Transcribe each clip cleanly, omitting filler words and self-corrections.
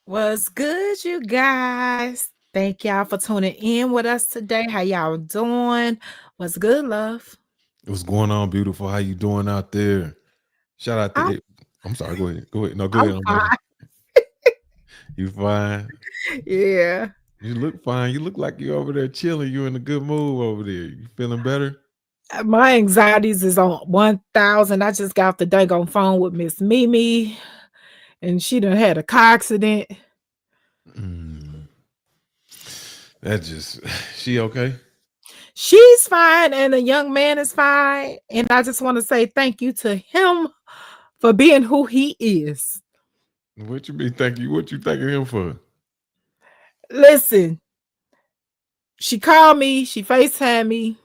What's good, you guys? Thank y'all for tuning in with us today. How y'all doing? What's good, love? What's going on, beautiful? How you doing out there? Shout out to I'm it. I'm sorry. Go ahead. Go ahead. No, go I'm ahead. I'm ready. fine. You fine? Yeah. You look fine. You look like you over there chilling. You in a good mood over there. You feeling better? My anxieties is on 1,000. I just got off the dang on phone with Miss Mimi, and she done had a car accident. Mm, that just she okay? She's fine, and the young man is fine. And I just want to say thank you to him for being who he is. What you be thanking? What you thanking him for? Listen, she called me, she FaceTimed me,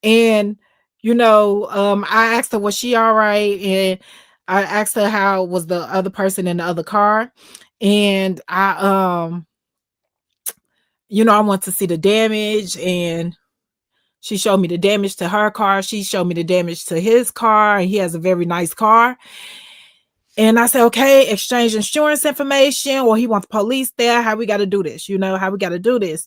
and I asked her, was she all right? And I asked her how was the other person in the other car. And I want to see the damage, and she showed me the damage to her car. She showed me the damage to his car, and he has a very nice car. And I said, okay, exchange insurance information. Well, he wants police there. How we got to do this? How we got to do this.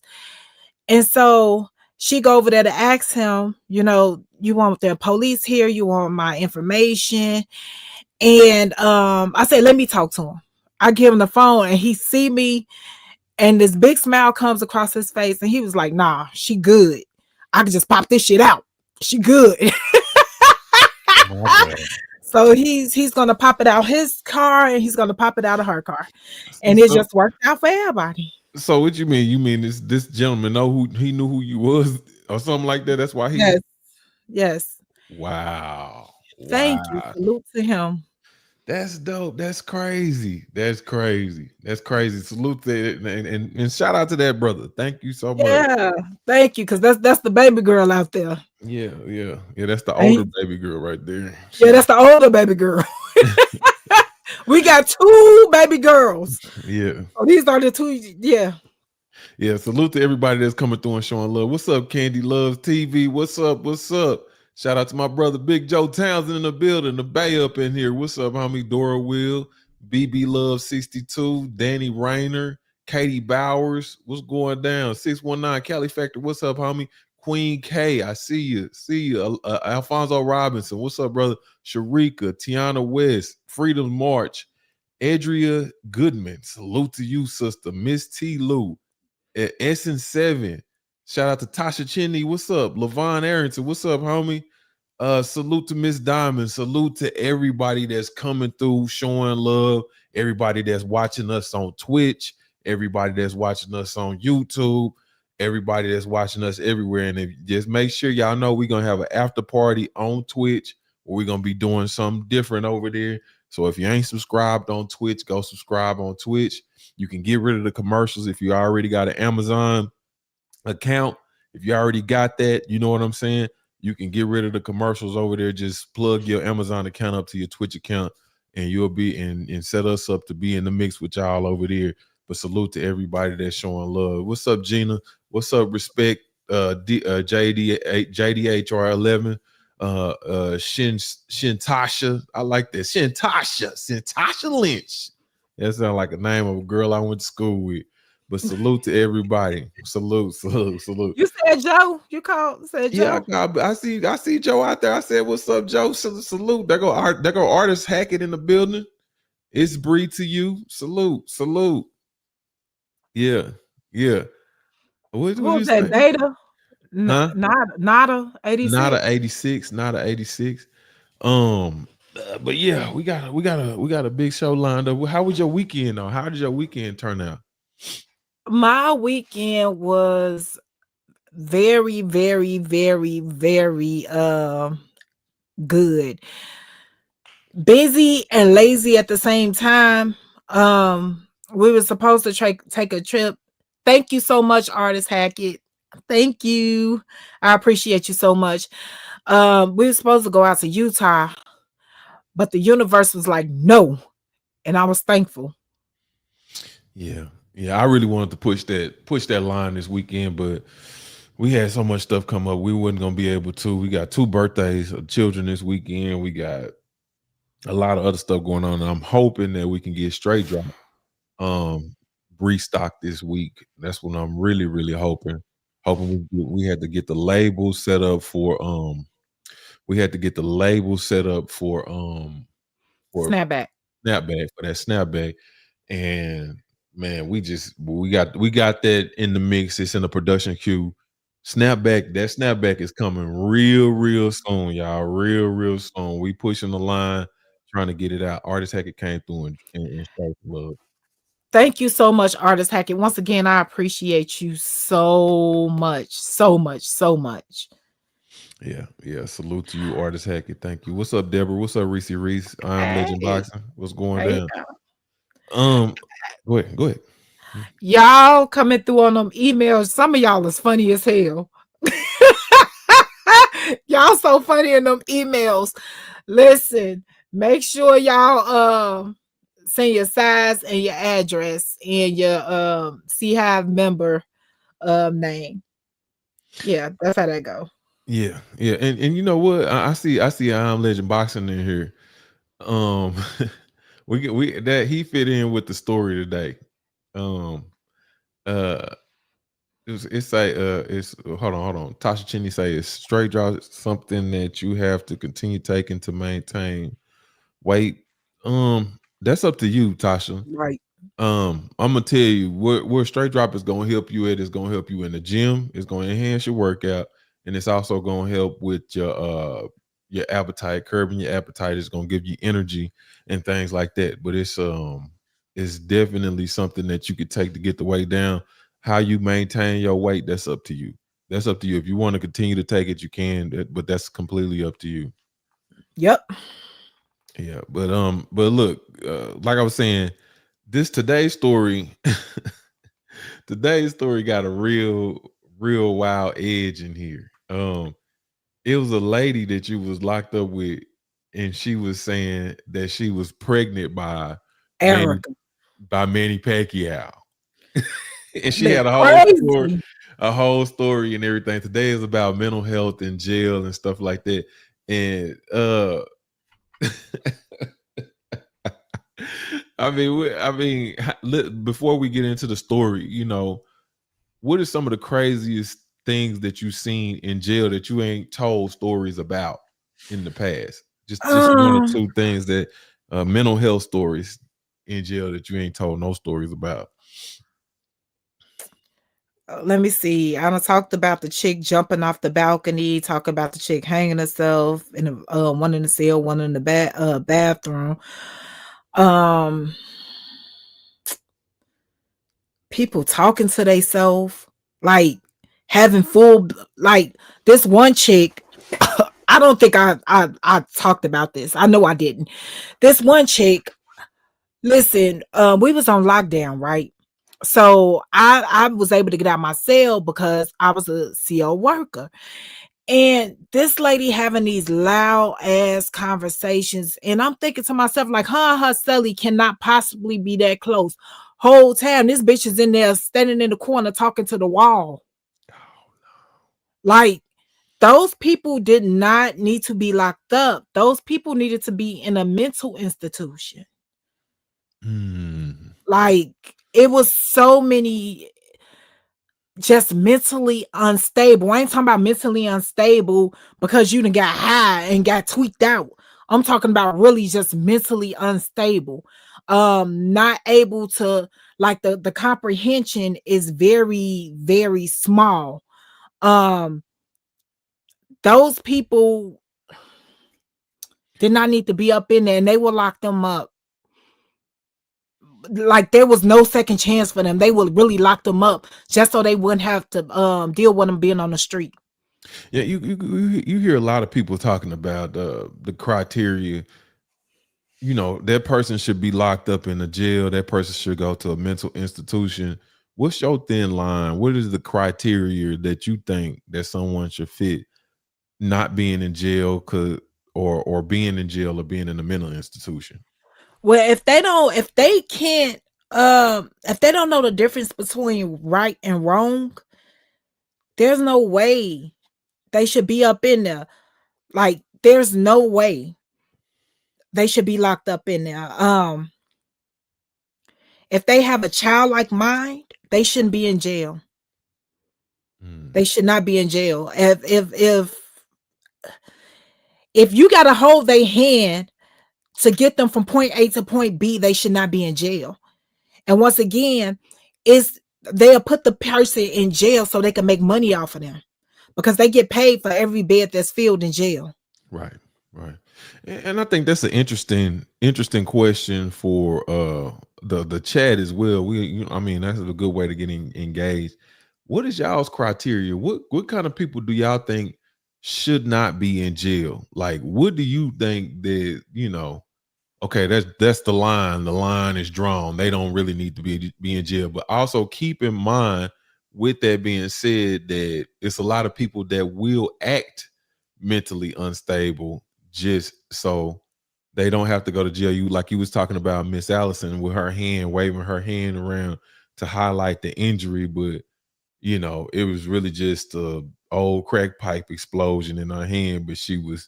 And so she go over there to ask him, you want the police here? You want my information? And I said, let me talk to him. I give him the phone, and he see me, and this big smile comes across his face, and he was like, nah, she good. I can just pop this shit out. She good. My God. So he's gonna pop it out his car, and he's gonna pop it out of her car. And it So, just worked out for everybody. so what you mean? You mean this gentleman know who he knew who you was or something like that? That's why he. Yes. Yes. Wow. Thank you. Wow. Salute to him. That's dope. That's crazy. That's crazy. That's crazy. Salute to it, and shout out to that brother. Thank you so much. Yeah, thank you, because that's the baby girl out there. Yeah, yeah, yeah. That's the And older baby girl right there. yeah, She, that's the older baby girl. We got two baby girls. yeah, Oh, these are the two. Yeah, yeah. Salute to everybody that's coming through and showing love. What's up, Candy Loves TV? What's up? What's up? Shout out to my brother Big Joe Townsend in the building, the Bay up in here. What's up, homie? Dora Will, BB Love 62, Danny Rayner, Katie Bowers. What's going down? 619 Cali Factor. What's up, homie? Queen K, I see you. See you. Alfonso Robinson. What's up, brother? Sharika, Tiana West, Freedom March, Adria Goodman. Salute to you, sister. Miss T. Lou at Essence 7. Shout out to Tasha Chinney. What's up? Levon Arrington. What's up, homie? Salute to Miss Diamond. Salute to everybody that's coming through, showing love. Everybody that's watching us on Twitch. Everybody that's watching us on YouTube. Everybody that's watching us everywhere. And if, just make sure y'all know we're gonna have an after party on Twitch where we're gonna be doing something different over there. So if you ain't subscribed on Twitch, go subscribe on Twitch. You can get rid of the commercials if you already got an Amazon account. If you already got that, you know what I'm saying? You can get rid of the commercials over there. Just plug your Amazon account up to your Twitch account and you'll be and set us up to be in the mix with y'all over there. But salute to everybody that's showing love. What's up, Gina? What's up, Respect? JDHR11. Shintasha. I like that. Shintasha Lynch. That sounds like a name of a girl I went to school with. But salute to everybody. Salute, salute, salute. you said Joe. You called said Yeah, Joe. I see Joe out there. I said, "What's up, Joe?" Salute. There go artist Hackett in the building. It's Bree to you. Salute, salute. Yeah, yeah. What Who you was that? say? Data. Huh? Nada Not 86. a 86. Not a 86. But yeah, we got a big show lined up. How was your weekend though? How did your weekend turn out? My weekend was very, very, very, very good. Busy and lazy at the same time. We were supposed to take a trip. Thank you so much, artist Hackett. Thank you. I appreciate you so much. We were supposed to go out to Utah, but the universe was like, no. And I was thankful. Yeah, yeah. I really wanted to push that line this weekend, but we had so much stuff come up. We wasn't gonna be able to. We got 2 birthdays of children this weekend. We got a lot of other stuff going on. And I'm hoping that we can get straight drop um restock this week. That's what I'm really, really hoping. Hoping we had to get the label set up for we had to get the label set up for Snapback. snapback for that snapback. And man, we got that in the mix. It's in the production queue. That snapback is coming real soon, y'all. Real soon. We pushing the line, trying to get it out. Artist Hackett came through and showed some love. Thank you so much, artist Hackett. Once again, I appreciate you so much, so much, so much. Yeah, yeah. Salute to you, Artist Hackett. Thank you. What's up, Deborah? What's up, Reese Reese? I am Legend Hey, Boxing. What's going hey, down? Um, go ahead, go ahead. y'all coming through on them emails. Some of y'all is funny as hell. Y'all so funny in them emails. Listen, make sure y'all send your size and your address and your C Hive member name. Yeah, that's how that go. Yeah, yeah, and you know what? I see I am Legend Boxing in here. Um, we that he fit in with the story today. Um, uh, it's like it's hold on. Tasha Cheney say it's straight draw something that you have to continue taking to maintain weight. That's up to you, Tasha. Right. I'm gonna tell you where straight drop is gonna help you at. Is gonna help you in the gym. It's gonna enhance your workout, and it's also gonna help with your appetite. Curbing your appetite is gonna give you energy and things like that. But it's definitely something that you could take to get the weight down. How you maintain your weight, that's up to you. That's up to you. If you want to continue to take it, you can, but that's completely up to you. Yep. Yeah, but look, like I was saying, this today's story, today's story got a real wild edge in here. It was a lady that you was locked up with, and she was saying that she was pregnant Manny Erica. by Manny Pacquiao, and she That's had crazy. a whole story and everything. Today is about mental health and jail and stuff like that, and before we get into the story, what are some of the craziest things that you've seen in jail that you ain't told stories about in the past? Just one or Um, two things that mental health stories in jail that you ain't told no stories about. let me see. I done talked about the chick jumping off the balcony, talk about the chick hanging herself in one in the cell, one in the bathroom. Um, people talking to themselves, like having full, like this one chick. I don't think I talked about this. I know I didn't. This one chick, listen, we was on lockdown, right? So I was able to get out my cell because I was a CO worker. And this lady having these loud ass conversations. And I'm thinking to myself, like, her celly cannot possibly be that close. Whole time, this bitch is in there standing in the corner talking to the wall. Like, those people did not need to be locked up. Those people needed to be in a mental institution. Mm. Like, it was so many just mentally unstable. I ain't talking about mentally unstable because you done got high and got tweaked out. I'm talking about really just mentally unstable. Not able to, like, the comprehension is very, very small. Um, those people did not need to be up in there, and they will lock them up. Like, there was no second chance for them. They would really lock them up just so they wouldn't have to deal with them being on the street. Yeah, you hear a lot of people talking about the criteria. That person should be locked up in a jail. That person should go to a mental institution. What's your thin line? What is the criteria that you think that someone should fit not being in jail or being in jail or being in a mental institution? Well, if they don't know the difference between right and wrong, there's no way they should be up in there. Like, there's no way they should be locked up in there. If they have a childlike mind, they shouldn't be in jail. Mm. They should not be in jail. If you got to hold their hand to get them from point A to point B, they should not be in jail. And once again, it's they'll put the person in jail so they can make money off of them because they get paid for every bed that's filled in jail. Right, right. And I think that's an interesting question for the chat as well. I mean, that's a good way to get engaged. What is y'all's criteria? What kind of people do y'all think should not be in jail? Like, what do you think that, okay, that's the line. The line is drawn. They don't really need to be in jail. But also keep in mind, with that being said, that it's a lot of people that will act mentally unstable just so they don't have to go to jail. You was talking about Miss Allison with her hand waving her hand around to highlight the injury, but it was really just a old crack pipe explosion in her hand, but she was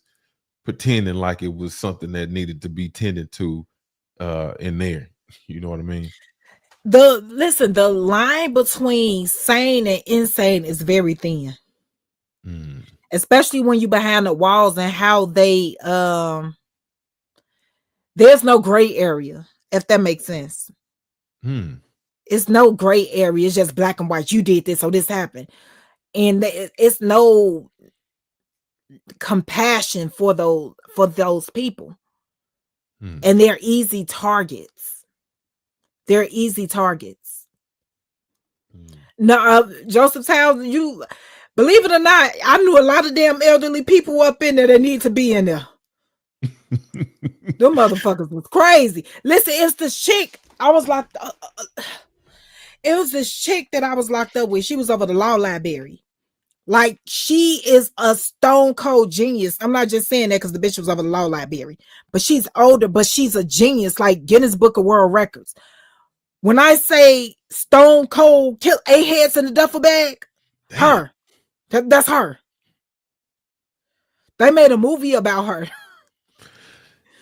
pretending like it was something that needed to be tended to in there. You know what I mean? The line between sane and insane is very thin. Mm. Especially when you behind the walls and how they there's no gray area, if that makes sense. Hmm. It's no gray area. It's just black and white. You did this, so this happened. And it's no compassion for those people. Hmm. And they're easy targets. They're easy targets. Hmm. Now, Joseph Townsend, you believe it or not, I knew a lot of damn elderly people up in there that need to be in there. Them motherfuckers was crazy. Listen, it's this chick. I was locked. It was this chick that I was locked up with. She was over the law library. Like she is a stone cold genius. I'm not just saying that because the bitch was over the law library, but she's older, but she's a genius, like Guinness Book of World Records. When I say stone cold, kill 8 heads in the duffel bag, Damn. her. That's her. They made a movie about her.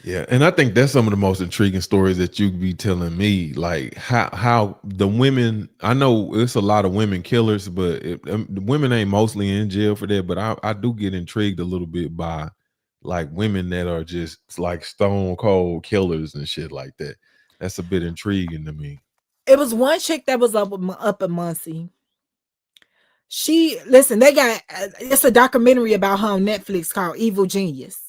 Yeah, and I think that's some of the most intriguing stories that you be telling me, like how the women. I know it's a lot of women killers, but the women ain't mostly in jail for that. But I do get intrigued a little bit by like women that are just like stone cold killers and shit like that. That's a bit intriguing to me. It was one chick that was up in Muncie. She listen. They got it's a documentary about her on Netflix called Evil Genius.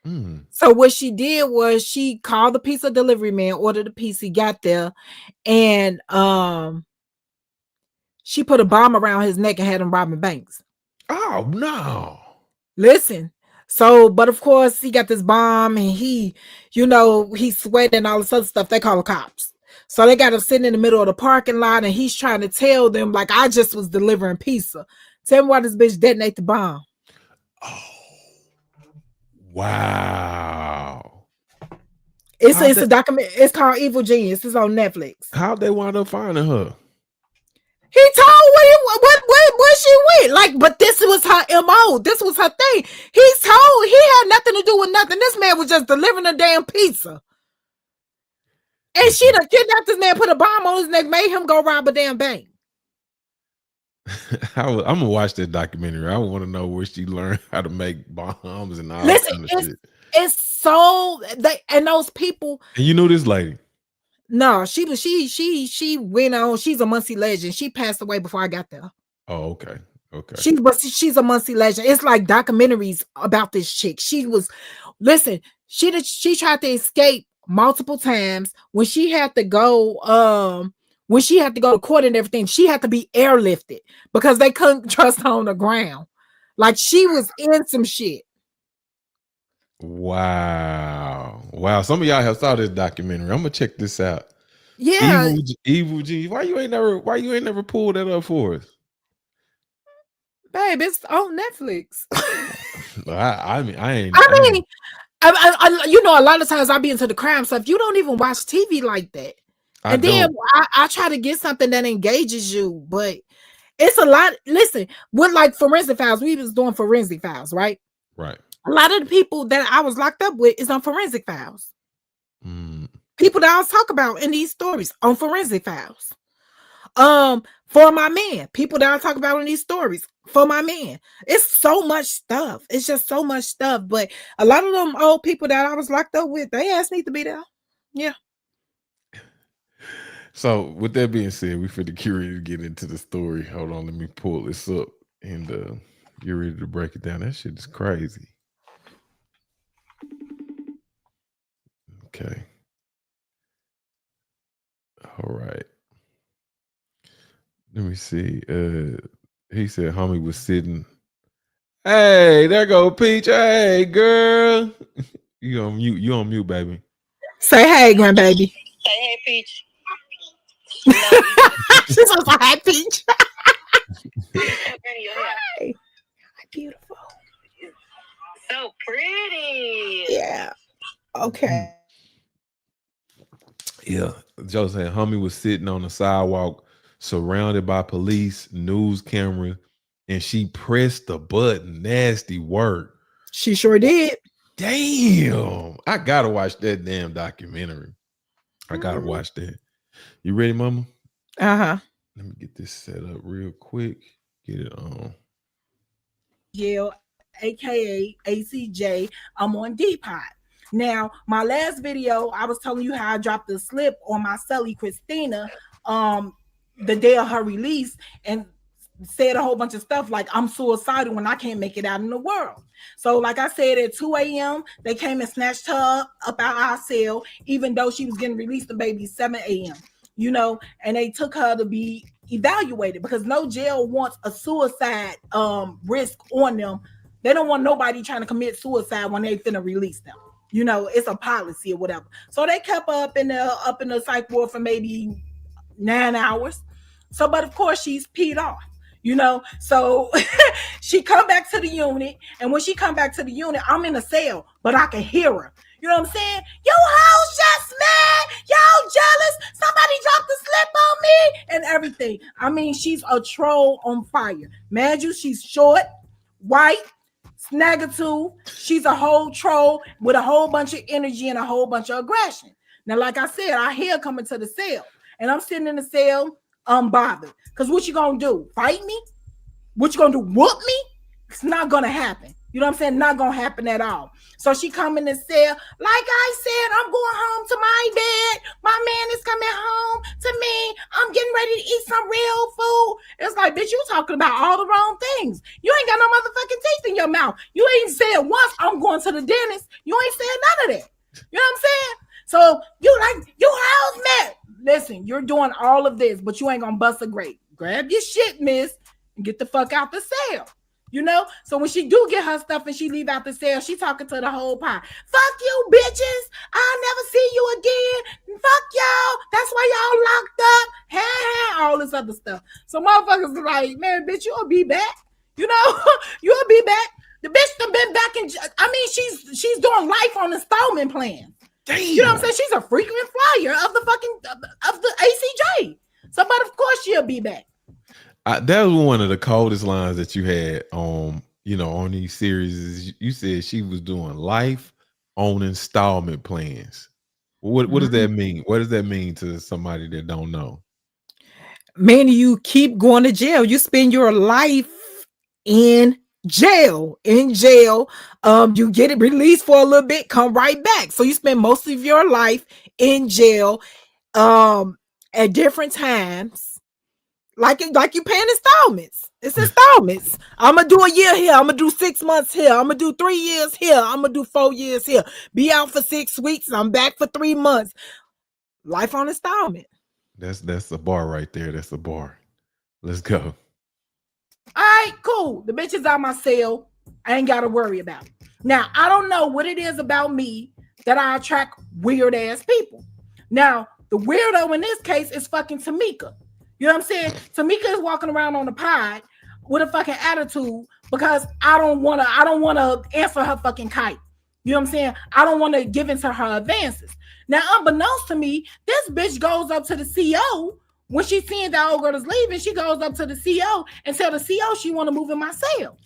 Mm. So what she did was she called the pizza delivery man, ordered the pizza, he got there, and she put a bomb around his neck and had him robbing banks. Oh no! Listen. So, but of course, he got this bomb and he's sweating and all this other stuff. They call the cops. So they got him sitting in the middle of the parking lot and he's trying to tell them, like, I just was delivering pizza. Tell me why this bitch detonate the bomb. Oh wow! It's a document. It's called Evil Genius. It's on Netflix. How'd they wind up finding her? He told where she went. Like, but this was her MO. This was her thing. He had nothing to do with nothing. This man was just delivering a damn pizza. And she done kidnapped this man, put a bomb on his neck, made him go rob a damn bank. I'm gonna watch that documentary. I want to know where she learned how to make bombs and all Listen, kind of shit. it's so and those people. And you knew this lady? No, she went on. She's a Muncie legend. She passed away before I got there. Oh, okay. Okay. She's a Muncie legend. It's like documentaries about this chick. Listen, she tried to escape multiple times. When she had to go to court and everything, she had to be airlifted because they couldn't trust her on the ground. Like she was in some shit. Wow. Wow. Some of y'all have saw this documentary. I'm gonna check this out. Yeah. Evil G. Why you ain't never pulled that up for us? Babe, it's on Netflix. I mean, a lot of times I be into the crime stuff. You don't even watch TV like that. Then I try to get something that engages you, but it's a lot. Listen, with like forensic files, we was doing forensic files, right? Right. A lot of the people that I was locked up with is on forensic files. Mm. People that I was talking about in these stories on forensic files. For my man, people that I talk about in these stories for my man. It's so much stuff. It's just so much stuff. But a lot of them old people that I was locked up with, they asked me to be there. Yeah. So with that being said, we finna get ready to get into the story. Hold on, let me pull this up and get ready to break it down. That shit is crazy. Okay. All right. Let me see. He said homie was sitting. Hey, there go Peach. Hey, girl. You on mute, baby. Say hey, grandbaby. Say hey, Peach. She's so hi, Peach. Hey, beautiful. so pretty. Yeah. Okay. Yeah. Joe said homie was sitting on the sidewalk surrounded by police, news camera, and she pressed the button. Nasty work. She sure did. Damn. I gotta watch that damn documentary. I gotta watch that. You ready, mama? Uh-huh. Let me get this set up real quick. Get it on. Yale, aka ACJ. I'm on Depot. Now, my last video, I was telling you how I dropped the slip on my cellie Christina the day of her release and said a whole bunch of stuff like I'm suicidal when I can't make it out in the world. So like I said, at 2 a.m. they came and snatched her up out our cell, even though she was getting released the baby 7 a.m. And they took her to be evaluated because no jail wants a suicide risk on them. They don't want nobody trying to commit suicide when they finna release them. You know, it's a policy or whatever. So they kept her up in the psych ward for maybe 9 hours. So, but of course, she's peed off. You know, so she come back to the unit, and when she come back to the unit, I'm in a cell, but I can hear her. You know what I'm saying? Yo, hoes just mad. Y'all jealous. Somebody dropped the slip on me and everything. I mean, she's a troll on fire. Mad you, she's short, white, snaggletooth. She's a whole troll with a whole bunch of energy and a whole bunch of aggression. Now, like I said, I hear her coming to the cell, and I'm sitting in the cell unbothered. Because what you gonna do? Fight me? What you gonna do? Whoop me? It's not gonna happen. You know what I'm saying? Not gonna happen at all. So she come in the cell. Like I said, I'm going home to my bed. My man is coming home to me. I'm getting ready to eat some real food. It's like, bitch, you talking about all the wrong things. You ain't got no motherfucking teeth in your mouth. You ain't said once, I'm going to the dentist. You ain't said none of that. You know what I'm saying? So you house man. Listen, you're doing all of this, but you ain't gonna bust a grape. Grab your shit, miss, and get the fuck out the cell. You know, so when she do get her stuff and she leave out the cell, she talking to the whole pie. Fuck you, bitches. I'll never see you again. Fuck y'all. That's why y'all locked up. Hey, all this other stuff. So motherfuckers are like, man, bitch, you'll be back. You know, you'll be back. The bitch done been back in. I mean, she's doing life on installment plan. Damn. You know what I'm saying? She's a frequent flyer of the fucking of the ACJ. So, but of course she'll be back. That was one of the coldest lines that you had on these series. You said she was doing life on installment plans. What does that mean? What does that mean to somebody that don't know? Meaning you keep going to jail. You spend your life in jail. You get it released for a little bit, come right back. So you spend most of your life in jail at different times. Like you paying installments. It's installments. I'm gonna do a year here. I'm gonna do 6 months here. I'm gonna do 3 years here. I'm gonna do 4 years here. Be out for 6 weeks. I'm back for 3 months. Life on installment. That's a bar right there. That's a bar. Let's go. All right, cool. The bitch is out my cell. I ain't gotta worry about it. Now, I don't know what it is about me that I attract weird ass people. Now, the weirdo in this case is fucking Tamika. You know what I'm saying? Tamika is walking around on the pod with a fucking attitude because I don't want to answer her fucking kite. You know what I'm saying? I don't want to give into her advances. Now, unbeknownst to me, this bitch goes up to the CO when she's seeing that old girl is leaving. She goes up to the CO and tell the CO she want to move in my cell.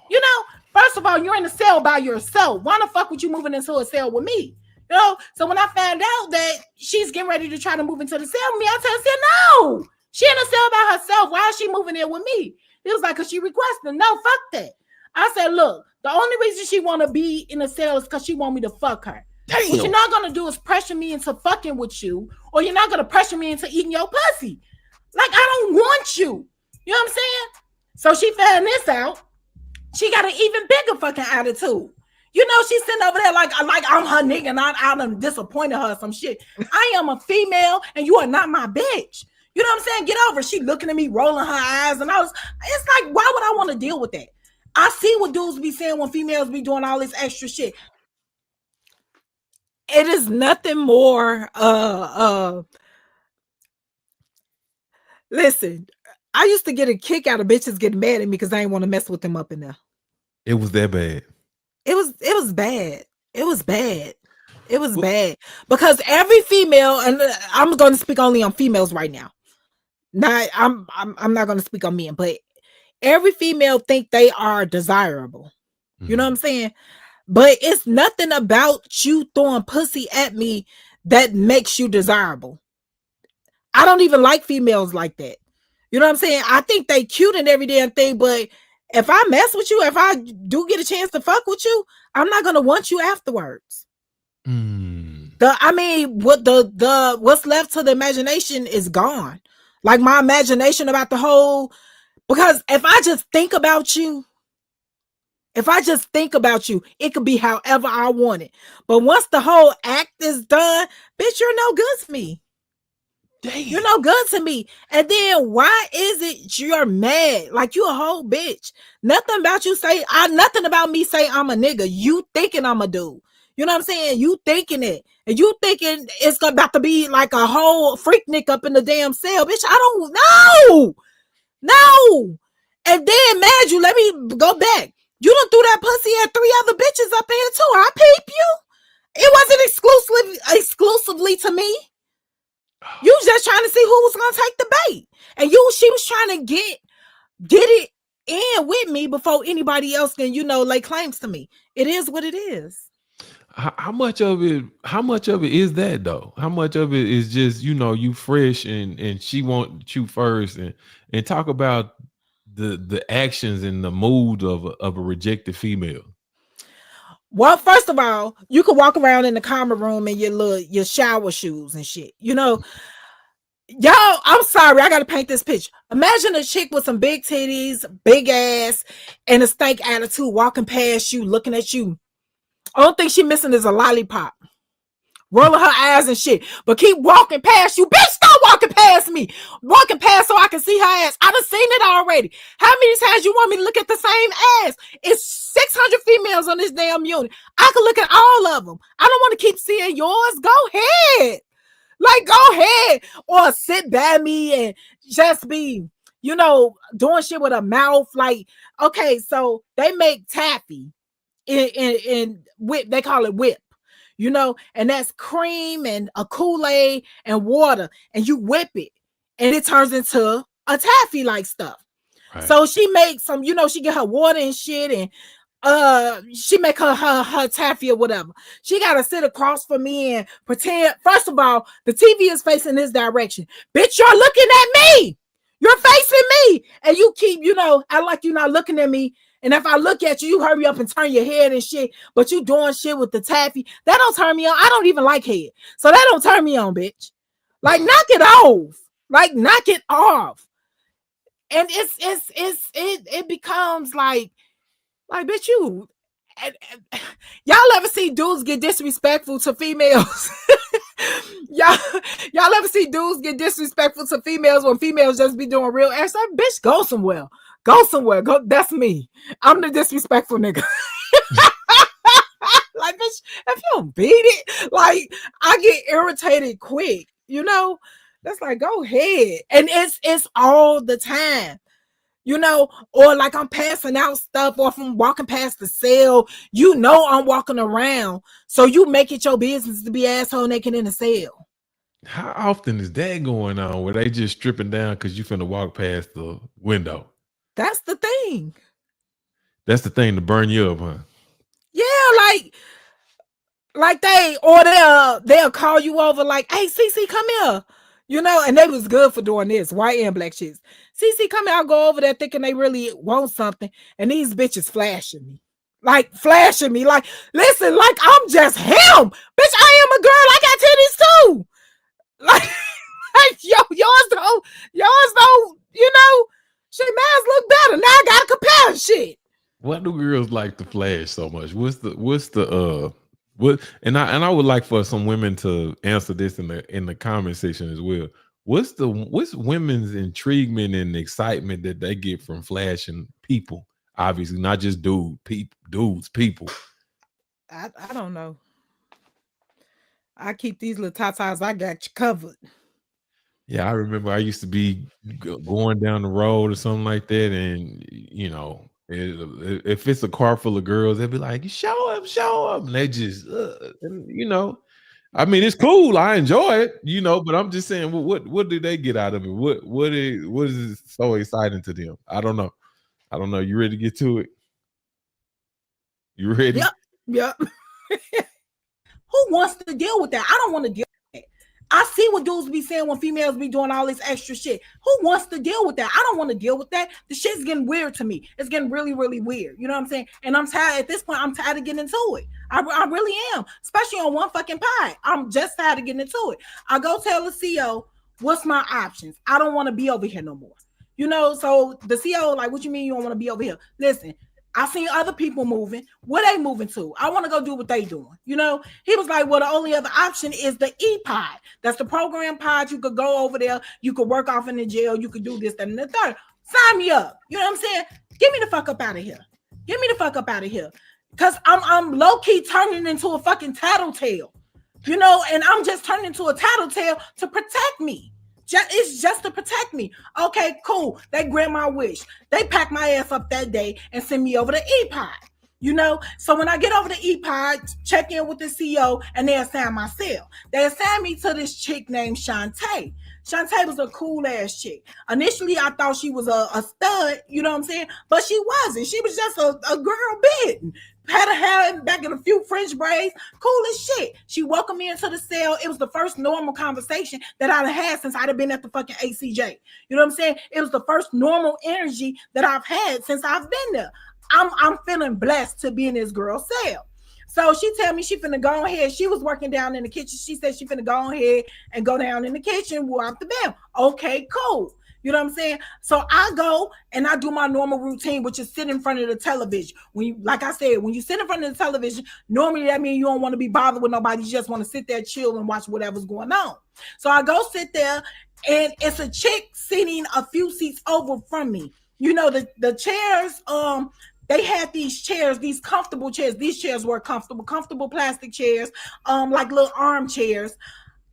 You know, first of all, you're in the cell by yourself. Why the fuck would you moving into a cell with me? You know, so when I found out that she's getting ready to try to move into the cell with me, I tell her, no. She in a cell by herself. Why is she moving in with me? It was like, because she requested. No, fuck that. I said, look, the only reason she want to be in a cell is because she want me to fuck her. Damn. What you're not going to do is pressure me into fucking with you, or you're not going to pressure me into eating your pussy. Like, I don't want you. You know what I'm saying? So she found this out. She got an even bigger fucking attitude. You know, she's sitting over there like I'm her nigga and I done disappointed her or some shit. I am a female and you are not my bitch. You know what I'm saying? Get over. She looking at me, rolling her eyes, and it's like, why would I want to deal with that? I see what dudes be saying when females be doing all this extra shit. It is nothing more. Listen, I used to get a kick out of bitches getting mad at me because I didn't want to mess with them up in there. It was that bad. It was bad. It was bad. It was bad because every female, and I'm going to speak only on females right now. I'm not going to speak on men, but every female think they are desirable. You know what I'm saying? But it's nothing about you throwing pussy at me that makes you desirable. I don't even like females like that. You know what I'm saying? I think they cute and every damn thing, but if I mess with you, if I do get a chance to fuck with you, I'm not going to want you afterwards. What's left to the imagination is gone. Like my imagination about the whole, because if I just think about you, it could be however I want it. But once the whole act is done, bitch, you're no good to me. Damn. You're no good to me. And then why is it you're mad? Like you a whole bitch. Nothing about me say I'm a nigga. You thinking I'm a dude. You You know what I'm saying? You thinking it. And you thinking it's about to be like a whole freak nick up in the damn cell. Bitch, I don't know. No. And then, mad you, let me go back. You done threw that pussy at 3 other bitches up in here too. I peep you. It wasn't exclusively to me. You was just trying to see who was gonna take the bait. And she was trying to get it in with me before anybody else can, lay claims to me. It is what it is. How much of it is that though? How much of it is just, you fresh and she want you first, and talk about the actions and the mood of a rejected female? Well, first of all, you could walk around in the common room in your shower shoes and shit. Y'all, I'm sorry, I gotta paint this picture. Imagine a chick with some big titties, big ass, and a stank attitude walking past you, looking at you. Only thing she missing is a lollipop. Rolling her eyes and shit, but keep walking past you. Bitch, stop walking past me. Walking past so I can see her ass. I done seen it already. How many times you want me to look at the same ass? It's 600 females on this damn unit. I can look at all of them. I don't want to keep seeing yours. Go ahead. Like, go ahead. Or sit by me and just be, doing shit with a mouth. Like, okay, so they make taffy in whip. They call it whip. And that's cream and a Kool-Aid and water, and you whip it, and it turns into a taffy like stuff. Right. So she makes some, she get her water and shit, and she make her taffy or whatever. She gotta sit across from me and pretend. First of all, the TV is facing this direction. Bitch, you're looking at me. You're facing me, and you keep, I like you not looking at me. And if I look at you, you hurry up and turn your head and shit, but you doing shit with the taffy. That don't turn me on. I don't even like head. So that don't turn me on, bitch. Like, knock it off. Like, knock it off. And it becomes like, bitch, you. Y'all ever see dudes get disrespectful to females? y'all ever see dudes get disrespectful to females when females just be doing real ass stuff? Bitch, go somewhere. Go somewhere. Go. That's me. I'm the disrespectful nigga. Like, bitch, if you don't beat it, like, I get irritated quick. That's like, go ahead. And it's all the time. Or like I'm passing out stuff, or if I'm walking past the cell, I'm walking around. So you make it your business to be asshole naked in the cell. How often is that going on where they just stripping down because you finna walk past the window? That's the thing. That's the thing to burn you up, huh? Yeah, like they'll call you over like, hey, Cece, come here. And they was good for doing this, white and black chicks. Cece, come here. I'll go over there thinking they really want something. And these bitches flashing me. Like, listen, like I'm just him. Bitch, I am a girl. I got titties too. Like yours don't, shit, man's look better. Now I gotta compare shit. What do girls like to flash so much? What's the what? And I would like for some women to answer this in the comment section as well. What's women's intriguement and excitement that they get from flashing people? Obviously, not just dudes, people. I don't know. I keep these little tatas. I got you covered. Yeah, I remember I used to be going down the road or something like that, and if it's a car full of girls, they'd be like, show up. And they just, I mean, it's cool. I enjoy it, but I'm just saying, what do they get out of it? What is so exciting to them? I don't know. You ready to get to it? You ready? Yep. Who wants to deal with that? I don't want to deal with that. I see what dudes be saying when females be doing all this extra shit. Who wants to deal with that? I don't want to deal with that. The shit's getting weird to me. It's getting really, really weird. You know what I'm saying? And I'm tired. At this point, I'm tired of getting into it. I really am. Especially on one fucking pie. I'm just tired of getting into it. I go tell the CO, what's my options? I don't want to be over here no more. So the CO, like, what you mean you don't want to be over here? Listen, I seen other people moving. Where they moving to? I want to go do what they doing. He was like, well, the only other option is the E-pod. That's the program pod. You could go over there. You could work off in the jail. You could do this, that, and the third. Sign me up. You know what I'm saying? Get me the fuck up out of here. Cause I'm low key turning into a fucking tattletale, you know, and I'm just turning into a tattletale to protect me. It's just to protect me. Okay, cool. They grant my wish. They pack my ass up that day and send me over to EPOD. You know, so when I get over to EPOD, check in with the CEO, and they assign my cell. They assigned me to this chick named Shantae. Shantae was a cool ass chick. Initially, I thought she was a stud, you know what I'm saying? But she wasn't. She was just a girl bitten. Had her hair back in a few French braids. Cool as shit. She welcomed me into the cell. It was the first normal conversation that I'd had since I'd have been at the fucking ACJ. You know what I'm saying? It was the first normal energy that I've had since I've been there. I'm feeling blessed to be in this girl's cell. So she tell me she finna go ahead. She was working down in the kitchen. She said she finna go ahead and go down in the kitchen, wipe the bed. Okay, cool. You know what I'm saying? So I go and I do my normal routine, which is sit in front of the television. When you, like I said, when you sit in front of the television, normally that means you don't want to be bothered with nobody. You just want to sit there, chill, and watch whatever's going on. So I go sit there, and it's a chick sitting a few seats over from me. You know, the chairs, they had these chairs, these comfortable chairs. These chairs were comfortable plastic chairs, like little armchairs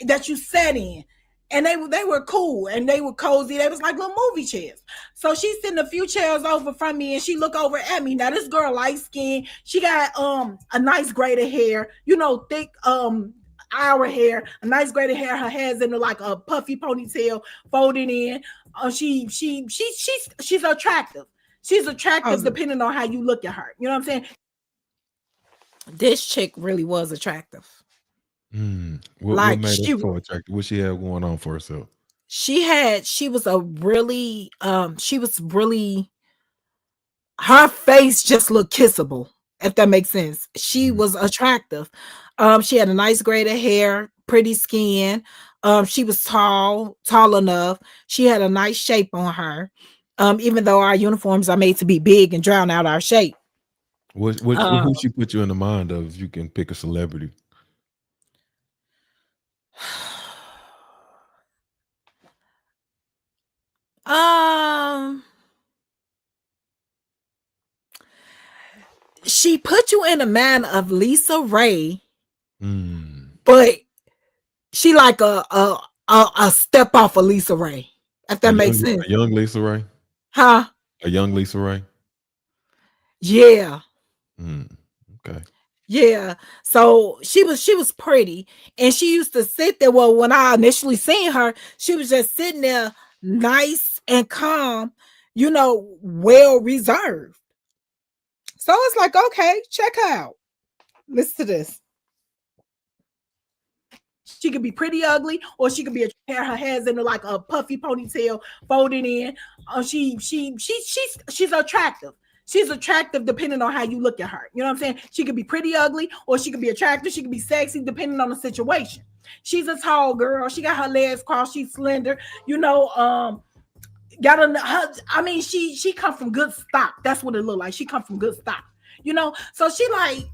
that you sat in. And they were cool and they were cozy. They was like little movie chairs. So she's sitting a few chairs over from me and she look over at me. Now this girl light skin. She got a nice braided hair, you know, thick our hair, a nice braided hair. Her hair's in like a puffy ponytail, folded in. She's attractive. She's attractive depending on how you look at her. You know what I'm saying? This chick really was attractive. What made her so attractive? What she had going on for herself? She was really, her face just looked kissable, if that makes sense. She was attractive. She had a nice braided hair, pretty skin. She was tall enough. She had a nice shape on her. Even though our uniforms are made to be big and drown out our shape. Who she put you in the mind of? If you can pick a celebrity. She put you in the mind of Lisa Ray, but she like a step off of Lisa Ray. If that makes sense. A young Lisa Ray? Huh? A young Lisa Ray? Yeah. Okay. Yeah. So she was pretty. And she used to sit there. Well, when I initially seen her, she was just sitting there nice and calm, you know, well reserved. So it's like, okay, check her out. Listen to this. She could be pretty ugly, or she could be her hair's in like a puffy ponytail, folded in. She's attractive. She's attractive depending on how you look at her. You know what I'm saying? She could be pretty ugly, or she could be attractive. She could be sexy, depending on the situation. She's a tall girl. She got her legs crossed. She's slender. You know, she come from good stock. That's what it looked like. She come from good stock. You know, so she like,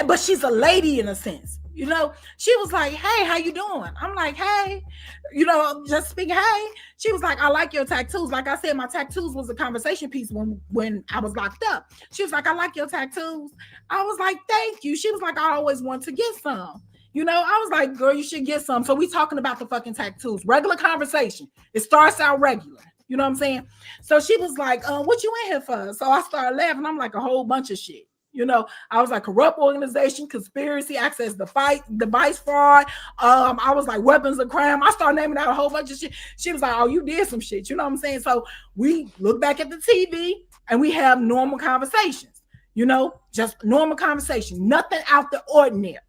but she's a lady in a sense. You know, she was like, hey, how you doing? I'm like, hey, you know, just speaking, hey. She was like, I like your tattoos. Like I said, my tattoos was a conversation piece when I was locked up. She was like, I like your tattoos. I was like, thank you. She was like, I always want to get some. You know, I was like, girl, you should get some. So we talking about the fucking tattoos. Regular conversation. It starts out regular. You know what I'm saying? So she was like, what you in here for? So I started laughing. I'm like, a whole bunch of shit. You know, I was like corrupt organization, conspiracy, access device fraud. I was like weapons of crime. I started naming out a whole bunch of shit. She was like, oh, you did some shit. You know what I'm saying? So we look back at the TV and we have normal conversations, you know, just normal conversation, nothing out the ordinary.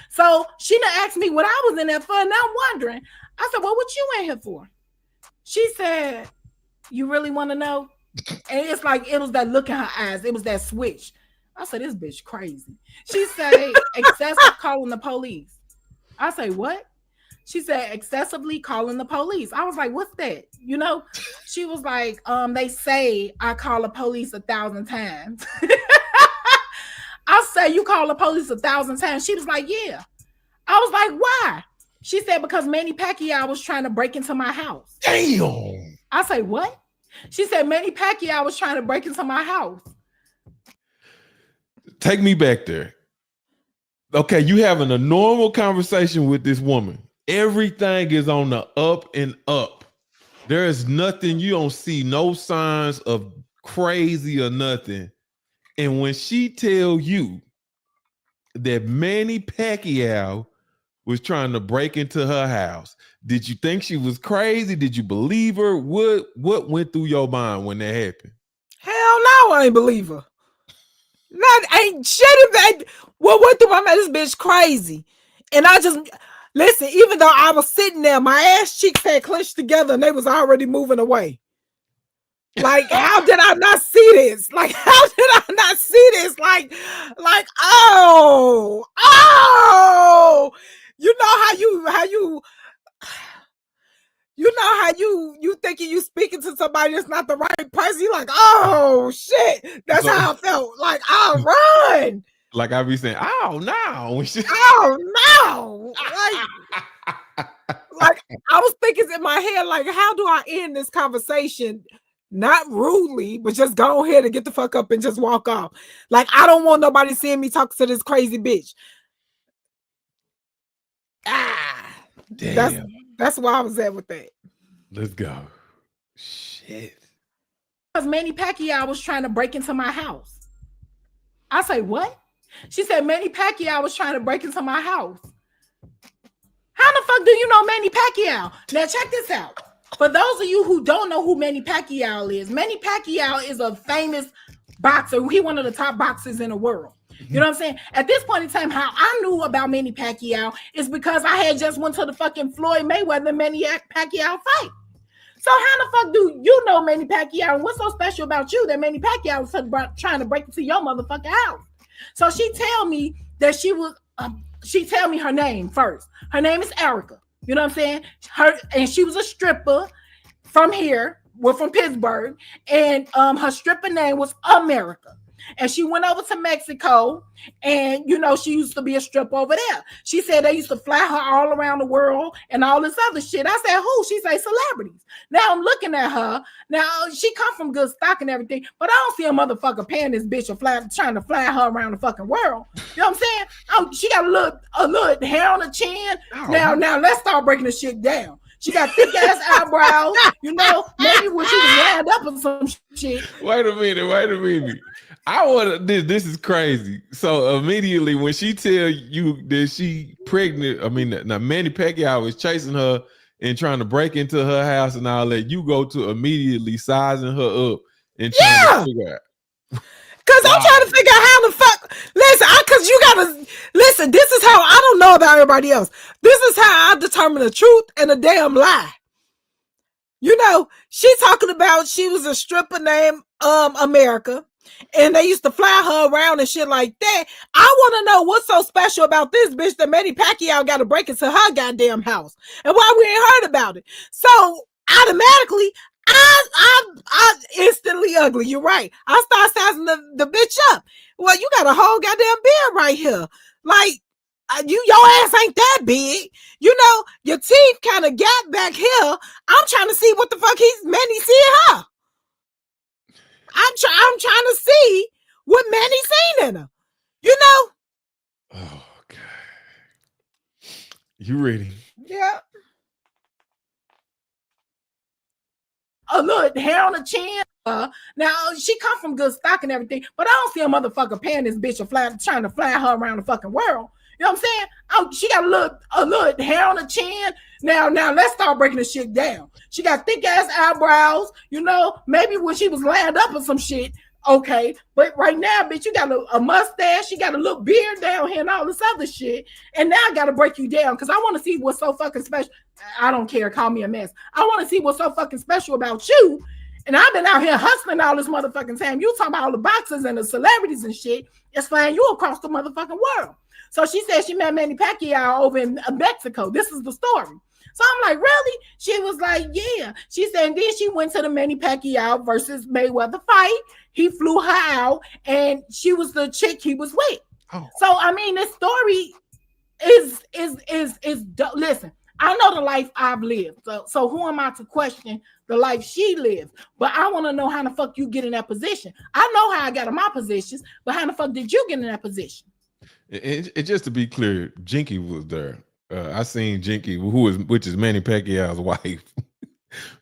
So she done asked me what I was in there for. And I'm wondering, I said, well, what you in here for? She said, you really want to know? And it's like, it was that look in her eyes. It was that switch. I said, this bitch crazy. She said, excessive calling the police. I say, what? She said, excessively calling the police. I was like, what's that? You know, she was like, they say I call the police 1,000 times. I say, you call the police 1,000 times. She was like, yeah. I was like, why? She said, because Manny Pacquiao was trying to break into my house. Damn. I say, what? She said, Manny Pacquiao was trying to break into my house. Take me back there. Okay, you having a normal conversation with this woman. Everything is on the up and up. There is nothing, you don't see no signs of crazy or nothing. And when she tell you that Manny Pacquiao was trying to break into her house, did you think she was crazy? Did you believe her? What went through your mind when that happened? Hell no, I ain't believe her. Not ain't shit. What went through my mind? This bitch crazy. And I just listen. Even though I was sitting there, my ass cheeks had clenched together, and they was already moving away. Like, how did I not see this? Like, how did I not see this? Like, oh, you know how you thinking you speaking to somebody that's not the right person. You like, oh shit, that's how I felt. Like, I'll run. Like I be saying, oh no, oh no, like I was thinking in my head, like, how do I end this conversation? Not rudely, but just go ahead and get the fuck up and just walk off. Like, I don't want nobody seeing me talk to this crazy bitch. Damn. That's where I was at with that. Let's go. Shit. Because Manny Pacquiao was trying to break into my house. I say, what? She said Manny Pacquiao was trying to break into my house. How the fuck do you know Manny Pacquiao? Now check this out. For those of you who don't know who Manny Pacquiao is, Manny Pacquiao is a famous boxer. He's one of the top boxers in the world. You know what I'm saying? At this point in time, how I knew about Manny Pacquiao is because I had just went to the fucking Floyd Mayweather Manny Pacquiao fight. So how the fuck do you know Manny Pacquiao? And what's so special about you that Manny Pacquiao was trying to break into your motherfucking house? So she tell me that she tell me her name first. Her name is Erica. You know what I'm saying? And she was a stripper from here. We're from Pittsburgh. And her stripper name was America. And she went over to Mexico, and you know, she used to be a stripper over there. She said they used to fly her all around the world and all this other shit. I said, who? She said celebrities. Now I'm looking at her. Now she come from good stock and everything, but I don't see a motherfucker paying this bitch trying to fly her around the fucking world. You know what I'm saying? Oh, she got a little hair on the chin. Oh. Now let's start breaking the shit down. She got thick ass eyebrows, you know, maybe when she was lined up or some shit. Wait a minute. I want to. This is crazy. So immediately when she tell you that she pregnant, I mean, now Manny Pacquiao is chasing her and trying to break into her house and all that. You go to immediately sizing her up and trying to figure out. Cause I'm trying to figure out how the fuck. Listen, cause you gotta listen. This is how I don't know about everybody else. This is how I determine the truth and a damn lie. You know, she talking about she was a stripper named America. And they used to fly her around and shit like that. I want to know what's so special about this bitch that Manny Pacquiao got to break into her goddamn house, and why we ain't heard about it. So automatically, I instantly ugly. You're right. I start sizing the bitch up. Well, you got a whole goddamn beard right here. Like your ass ain't that big. You know, your teeth kind of gap back here. I'm trying to see what the fuck Manny seeing her. I'm trying to see what Manny seen in her. You know? Oh, God. You ready? Yeah. A little hair on the chin. Now, she come from good stock and everything, but I don't see a motherfucker paying this bitch trying to fly her around the fucking world. You know what I'm saying? Oh, she got a little hair on the chin. Now let's start breaking the shit down. She got thick ass eyebrows, you know, maybe when she was lined up or some shit. Okay, but right now, bitch, you got a mustache, you got a little beard down here and all this other shit. And now I got to break you down because I want to see what's so fucking special. I don't care. Call me a mess. I want to see what's so fucking special about you. And I've been out here hustling all this motherfucking time. You talking about all the boxers and the celebrities and shit. It's flying you across the motherfucking world. So she said she met Manny Pacquiao over in Mexico. This is the story. So I'm like, really? She was like, yeah. She said, and then she went to the Manny Pacquiao versus Mayweather fight. He flew her out, and she was the chick he was with. Oh. So I mean, this story is listen. I know the life I've lived. So who am I to question the life she lived? But I want to know how the fuck you get in that position. I know how I got in my positions, but how the fuck did you get in that position? And just to be clear, Jinky was there. I seen Jinky, which is Manny Pacquiao's wife.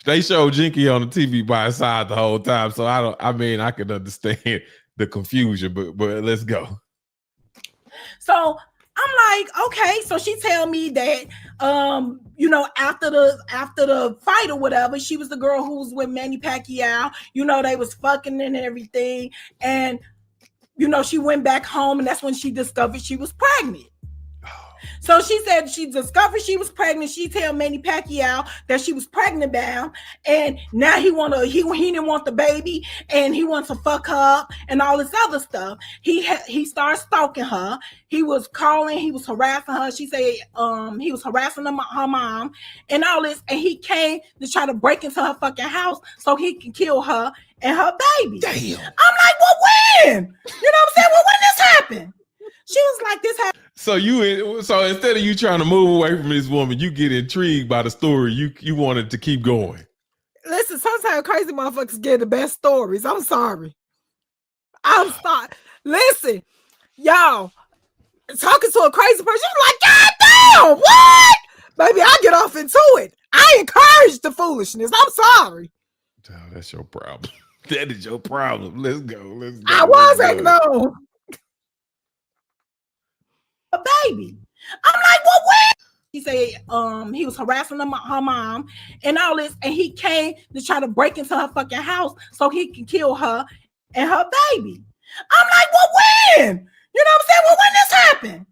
They showed Jinky on the TV by his side the whole time. So I could understand the confusion, but let's go. So I'm like, okay. So she tell me that after the fight or whatever, she was the girl who was with Manny Pacquiao. They was fucking and everything. And she went back home, and that's when she discovered she was pregnant. So she said she discovered she was pregnant. She tell Manny Pacquiao that she was pregnant bound, and now he didn't want the baby, and he wants to fuck her up and all this other stuff. He started stalking her. He was calling. He was harassing her. She said he was harassing her mom and all this, and he came to try to break into her fucking house so he can kill her and her baby. Damn. I'm like, well, when? You know what I'm saying? Well, when this happened? She was like, this happened. So instead of you trying to move away from this woman, you get intrigued by the story. You wanted to keep going. Listen, sometimes crazy motherfuckers get the best stories. I'm sorry. Listen, y'all, talking to a crazy person, you're like, God damn, what? Baby, I get off into it. I encourage the foolishness. I'm sorry. Oh, that's your problem. That is your problem. Let's go. I was acting on a baby. I'm like, well, when? He said he was harassing her mom and all this, and he came to try to break into her fucking house so he can kill her and her baby. I'm like, well, when? You know what I'm saying? Well, when this happened?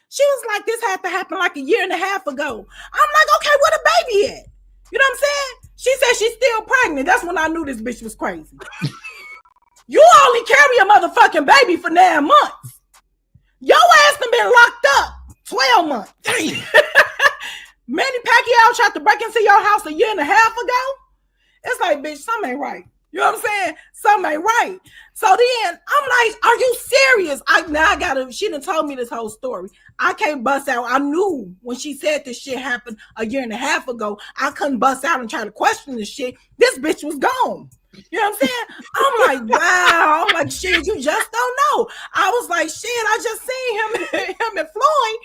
She was like, this had to happen like a year and a half ago. I'm like, okay, where the baby at? You know what I'm saying? She said she's still pregnant. That's when I knew this bitch was crazy. You only carry a motherfucking baby for 9 months. Your ass done been locked up 12 months. Damn. Manny Pacquiao tried to break into your house a year and a half ago. It's like, bitch, something ain't right. You know what I'm saying? Something ain't right. So then I'm like, are you serious? She done told me this whole story. I can't bust out. I knew when she said this shit happened a year and a half ago, I couldn't bust out and try to question this shit. This bitch was gone. You know what I'm saying? I'm like, wow. I'm like, shit, you just don't know. I was like, shit, I just seen him and Floyd,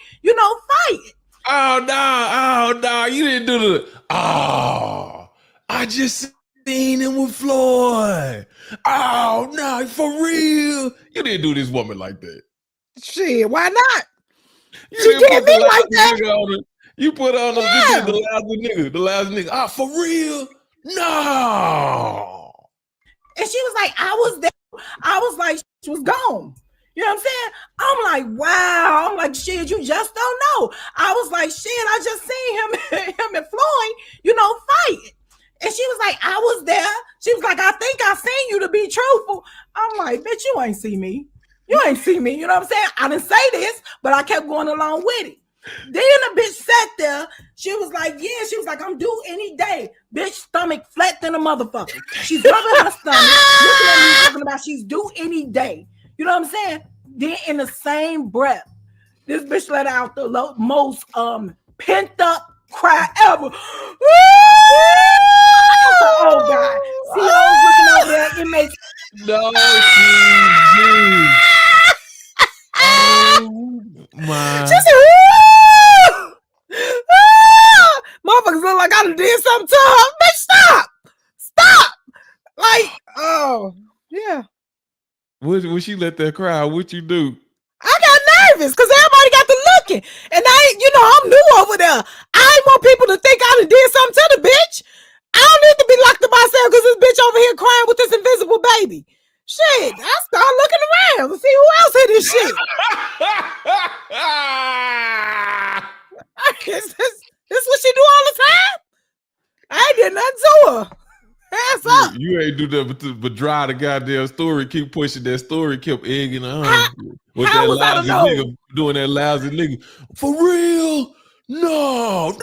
fight. Oh no, you didn't do the I just seen him with Floyd. Oh no, for real. You didn't do this woman like that. Shit, why not? You She did me like that. You put on the lousy nigga. Ah, for real? No. And she was like, I was there. I was like, she was gone. You know what I'm saying? I'm like, wow. I'm like, shit, you just don't know. I was like, shit, I just seen him and Floyd, fight. And she was like, I was there. She was like, I think I seen you, to be truthful. I'm like, bitch, you ain't see me. You ain't see me. You know what I'm saying? I didn't say this, but I kept going along with it. Then the bitch sat there. She was like, yeah. She was like, I'm due any day. Bitch, stomach flat than a motherfucker. She's rubbing her stomach, looking at me, talking about she's due any day. You know what I'm saying? Then in the same breath, this bitch let out the most pent up cry ever. Oh God. See those looking over there, inmates. No, she did. Oh my. She said, motherfuckers look like I done did something to her. Bitch, stop. Like, oh, yeah. When she let that cry, what you do? I got nervous because everybody got to looking. And I'm new over there. I ain't want people to think I done did something to the bitch. I don't need to be locked up myself because this bitch over here crying with this invisible baby. Shit, I start looking around to see who else hit this shit. This what she do all the time? I ain't did nothing to her. Hands up. You ain't do that but dry the goddamn story, keep pushing that story, kept egging her on. With how that was I to lousy know? nigga doing that lousy nigga. For real? No.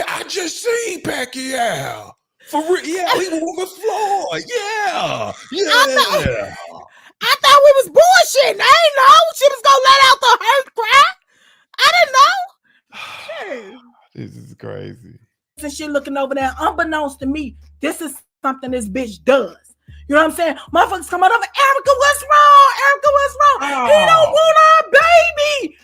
I just seen Pacquiao. For real? Yeah, he was with Floyd. Yeah. I thought we was bullshitting. I didn't know she was gonna let out the hurt cry. I didn't know. Shit. This is crazy. And shit looking over there, unbeknownst to me, this is something this bitch does. You know what I'm saying? Motherfuckers come out over, Erica, what's wrong? Erica, what's wrong? He don't Oh, want our baby.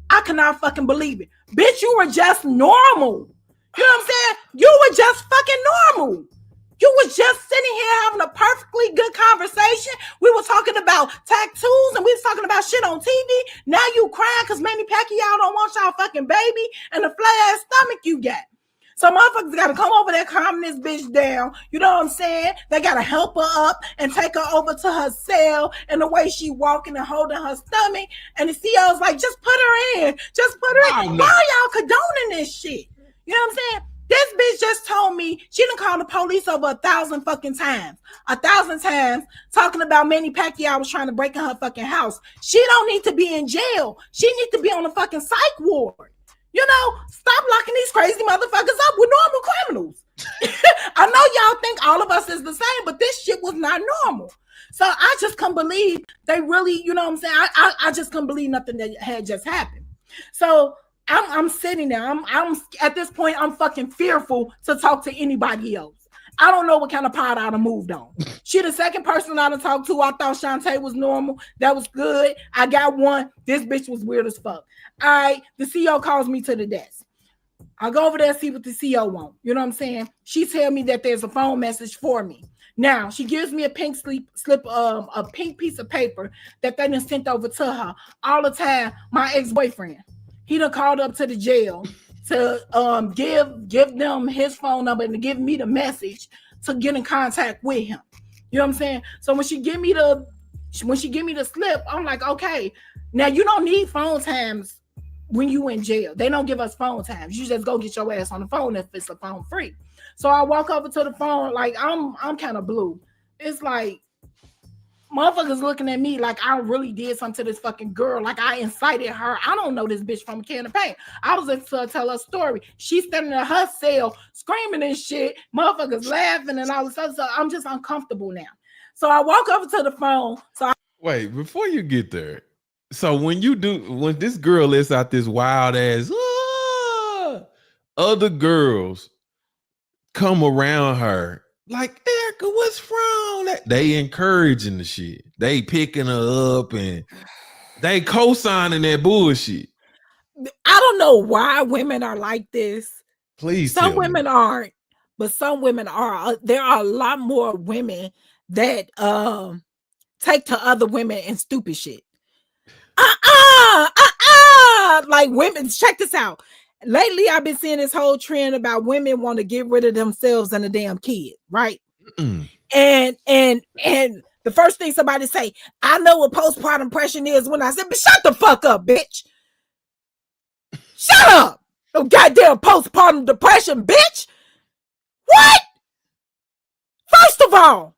I cannot fucking believe it. Bitch, you were just normal. You know what I'm saying? You were just fucking normal. You was just sitting here having a perfectly good conversation. We were talking about tattoos and we was talking about shit on TV. Now you crying because Manny Pacquiao don't want y'all fucking baby and the flat ass stomach you got. So motherfuckers gotta come over there, calm this bitch down. You know what I'm saying? They gotta help her up and take her over to her cell and the way she walking and holding her stomach. And the CEO's like, just put her in. Just put her in. no. Why are y'all condoning this shit? You know what I'm saying? This bitch just told me she done called the police over 1,000 fucking times. 1,000 times talking about Manny Pacquiao was trying to break in her fucking house. She don't need to be in jail. She needs to be on a fucking psych ward. You know, stop locking these crazy motherfuckers up with normal criminals. I know y'all think all of us is the same, but this shit was not normal. So I just can't believe they really, you know what I'm saying? I just couldn't believe nothing that had just happened. So I'm sitting there. I'm at this point, I'm fucking fearful to talk to anybody else. I don't know what kind of pot I'd have moved on. She the second person I'd have talked to. I thought Shantae was normal. That was good. I got one. This bitch was weird as fuck. All right, the CEO calls me to the desk. I go over there and see what the CEO want. You know what I'm saying? She tell me that there's a phone message for me. Now she gives me a pink slip, a pink piece of paper that they done sent over to her all the time. My ex-boyfriend, he done called up to the jail to give them his phone number and to give me the message to get in contact with him. You know what I'm saying? So when she give me the slip, I'm like, okay, now you don't need phone times when you in jail. They don't give us phone times. You just go get your ass on the phone if it's a phone free. So I walk over to the phone, like I'm kind of blue. It's like motherfuckers looking at me like I really did something to this fucking girl, like I incited her. I don't know this bitch from a can of paint. I was able to tell her story. She's standing in her cell screaming and shit, motherfuckers laughing and all this stuff. So I'm just uncomfortable now. So I walk over to the phone. Wait, before you get there. So when this girl lets out this wild ass, other girls come around her like, Erica, what's wrong? They encouraging the shit. They picking her up and they co-signing that bullshit. I don't know why women are like this. Please some tell women me. aren't, but some women are. There are a lot more women that take to other women and stupid shit. Like women, check this out. Lately, I've been seeing this whole trend about women want to get rid of themselves and a damn kid, right? And the first thing somebody say, I know what postpartum depression is. When I said, but shut the fuck up, bitch. Shut up. No goddamn postpartum depression, bitch. What? First of all,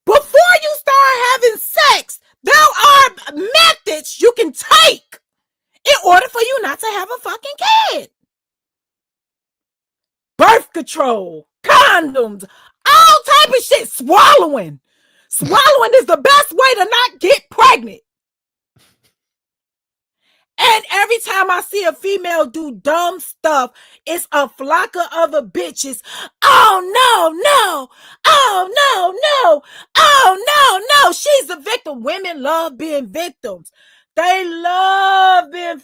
before you start having sex, there are methods you can take in order for you not to have a fucking kid. Birth control, condoms, all type of shit. Swallowing is the best way to not get pregnant. And every time I see a female do dumb stuff, it's a flock of other bitches. Oh, no. Oh, no. Oh, no. She's a victim. Women love being victims. They love being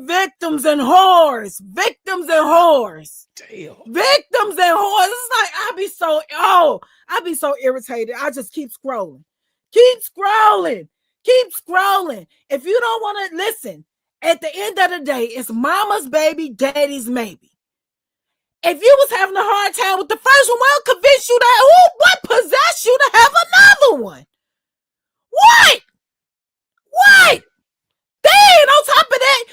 victims and whores. Victims and whores. Damn. Victims and whores. It's like, I be so irritated. I just keep scrolling. Keep scrolling. If you don't want to listen, at the end of the day, it's mama's baby, daddy's maybe. If you was having a hard time with the first one, well, convince you that, what possessed you to have another one? What? Then on top of that,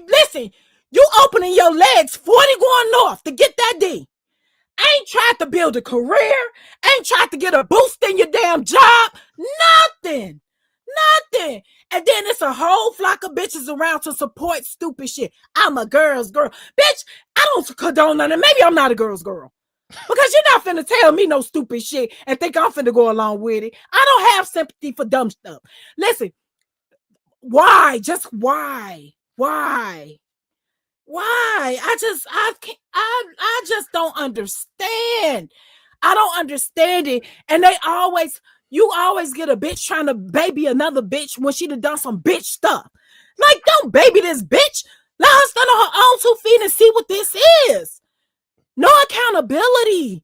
listen, you opening your legs 40 going north to get that D. Ain't tried to build a career, ain't tried to get a boost in your damn job, nothing. And then it's a whole flock of bitches around to support stupid shit. I'm a girl's girl. Bitch, I don't condone none of it. Maybe I'm not a girl's girl. Because you're not finna tell me no stupid shit and think I'm finna go along with it. I don't have sympathy for dumb stuff. Listen, why? Just why? Why? I just don't understand. I don't understand it. And you always get a bitch trying to baby another bitch when she done some bitch stuff. Like, don't baby this bitch. Let her stand on her own 2 feet and see what this is. No accountability.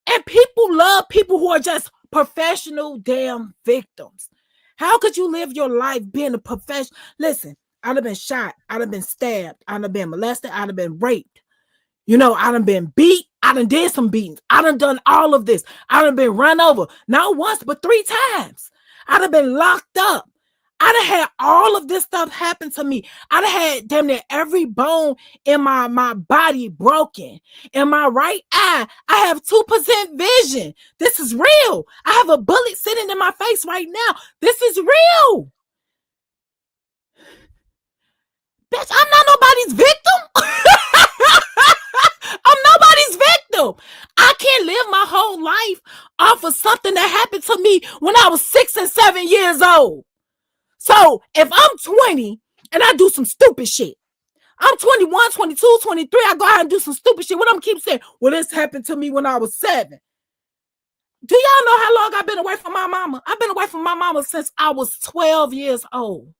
And people love people who are just professional damn victims. How could you live your life being a professional? Listen, I'd have been shot. I'd have been stabbed. I'd have been molested. I'd have been raped. You know, I done been beat. I done did some beatings. I done all of this. I done been run over. Not once, but 3 times. I done been locked up. I done had all of this stuff happen to me. I done had damn near every bone in my body broken. In my right eye, I have 2% vision. This is real. I have a bullet sitting in my face right now. This is real. Bitch, I'm not nobody's victim. I'm nobody's victim. I can't live my whole life off of something that happened to me when I was 6 and 7 years old. So if I'm 20 and I do some stupid shit, I'm 21, 22, 23, I go out and do some stupid shit. What I'm keep saying, well, this happened to me when I was 7. Do y'all know how long I've been away from my mama? I've been away from my mama since I was 12 years old.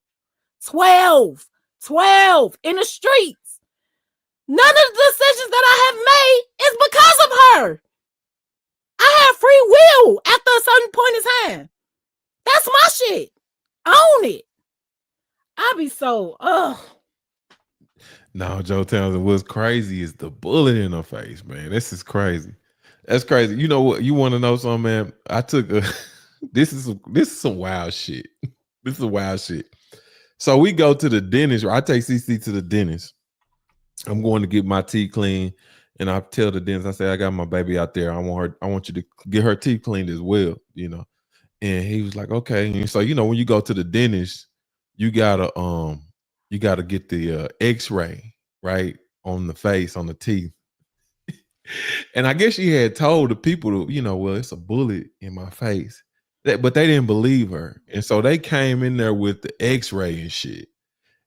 12 in the streets. None of the decisions that I have made is because of her. I have free will after a certain point in time. That's my shit. Own it. I be so, No, Joe Townsend, what's crazy is the bullet in her face, man. This is crazy. That's crazy. You know what? You want to know something, man? I took a this is some wild shit. This is wild shit. So we go to the dentist, or I take Cece to the dentist. I'm going to get my teeth clean, and I tell the dentist, I say, I got my baby out there. I want you to get her teeth cleaned as well, you know. And he was like, okay. And so, you know, when you go to the dentist, you gotta get the x-ray, right, on the face, on the teeth. And I guess she had told the people, you know, well, it's a bullet in my face. But they didn't believe her. And so they came in there with the x-ray and shit.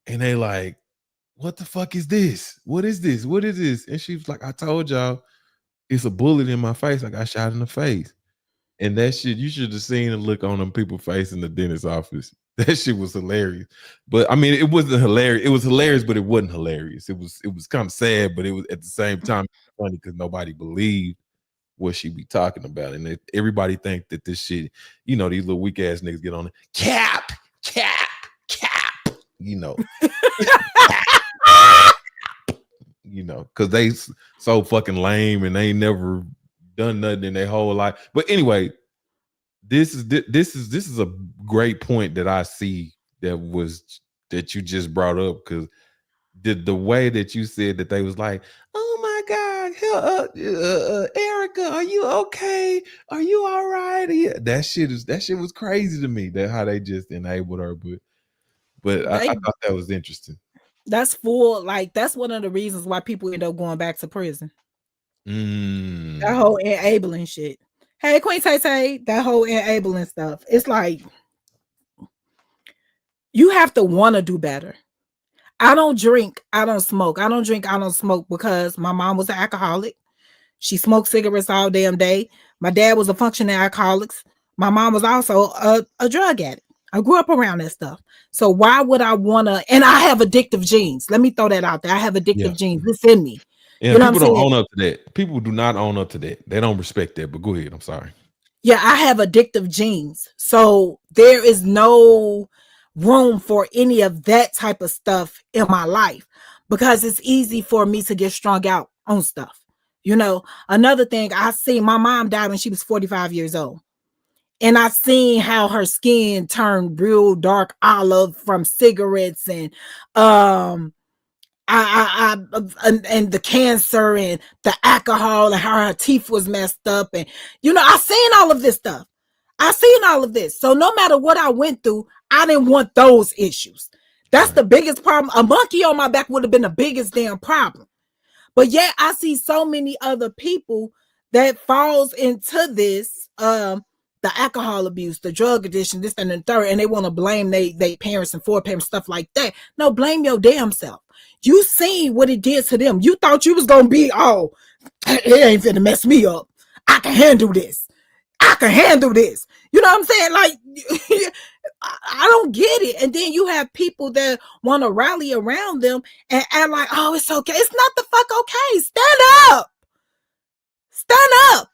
And they like, what the fuck is this? What is this? What is this? And she was like, I told y'all it's a bullet in my face. I got shot in the face. And that shit, you should have seen the look on them people's face in the dentist's office. That shit was hilarious. But I mean, it wasn't hilarious. It was hilarious, but it wasn't hilarious. It was kind of sad, but it was at the same time funny because nobody believed what she be talking about. And everybody think that this shit, you know, these little weak ass niggas get on it. Cap, you know. You know, because they so fucking lame and they ain't never done nothing in their whole life. But anyway, this is a great point that I see that you just brought up, because the way that you said that they was like, oh my God, Erica, are you okay? Are you all right? Yeah, that shit was crazy to me. That how they just enabled her, but I thought that was interesting. that's full. Like, that's one of the reasons why people end up going back to prison. That whole enabling shit. Hey, Queen Tay, that whole enabling stuff. It's like, you have to want to do better. I don't drink. I don't smoke. I don't drink. I don't smoke because my mom was an alcoholic. She smoked cigarettes all damn day. My dad was a functioning alcoholic. My mom was also a drug addict. I grew up around that stuff. So why would I want to? And I have addictive genes. Let me throw that out there. I have addictive genes. It's in me. Yeah, you know, people don't own up to that. People do not own up to that. They don't respect that. But go ahead. I'm sorry. Yeah, I have addictive genes. So there is no room for any of that type of stuff in my life because it's easy for me to get strung out on stuff. You know, another thing, I see my mom died when she was 45 years old. And I seen how her skin turned real dark olive from cigarettes and and the cancer and the alcohol and how her teeth was messed up. And, you know, I seen all of this stuff. I seen all of this. So no matter what I went through, I didn't want those issues. That's the biggest problem. A monkey on my back would have been the biggest damn problem. But yet I see so many other people that falls into this the alcohol abuse, the drug addiction, this and the third, and they want to blame they parents and foreparents, stuff like that. No, blame your damn self. You seen what it did to them. You thought you was gonna be, oh, it ain't finna mess me up. I can handle this. I can handle this. You know what I'm saying? Like, I don't get it. And then you have people that want to rally around them and act like, oh, it's okay. It's not the fuck okay. Stand up. Stand up.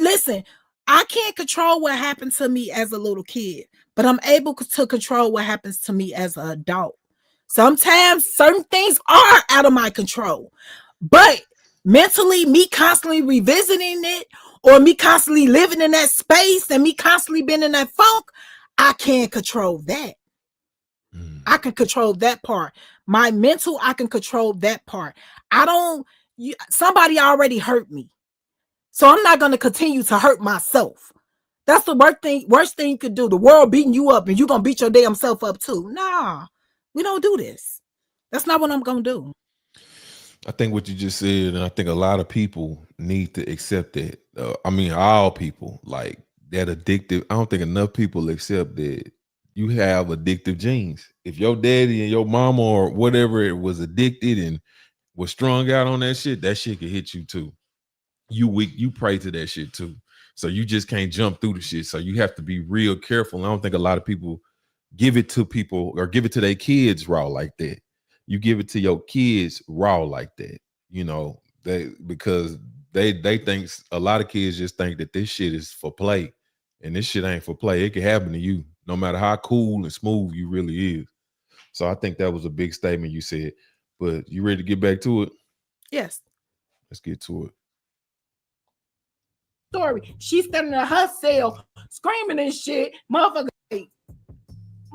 Listen, I can't control what happened to me as a little kid, but I'm able to control what happens to me as an adult. Sometimes certain things are out of my control, but mentally, me constantly revisiting it or me constantly living in that space and me constantly being in that funk, I can't control that. I can control that part. My mental, I can control that part. Somebody already hurt me. So I'm not going to continue to hurt myself. That's the worst thing you could do. The world beating you up and you're going to beat your damn self up too. Nah, we don't do this. That's not what I'm going to do. I think what you just said, and I think a lot of people need to accept that. I mean, all people, like that addictive. I don't think enough people accept that you have addictive genes. If your daddy and your mama or whatever it was addicted and was strung out on that shit can hit you too. You weak, you prey to that shit too. So you just can't jump through the shit. So you have to be real careful. And I don't think a lot of people give it to people or give it to their kids raw like that. You give it to your kids raw like that, you know, because they think a lot of kids just think that this shit is for play, and this shit ain't for play. It can happen to you, no matter how cool and smooth you really is. So I think that was a big statement you said. But you ready to get back to it? Yes. Let's get to it. Story. She's standing in her cell screaming and shit.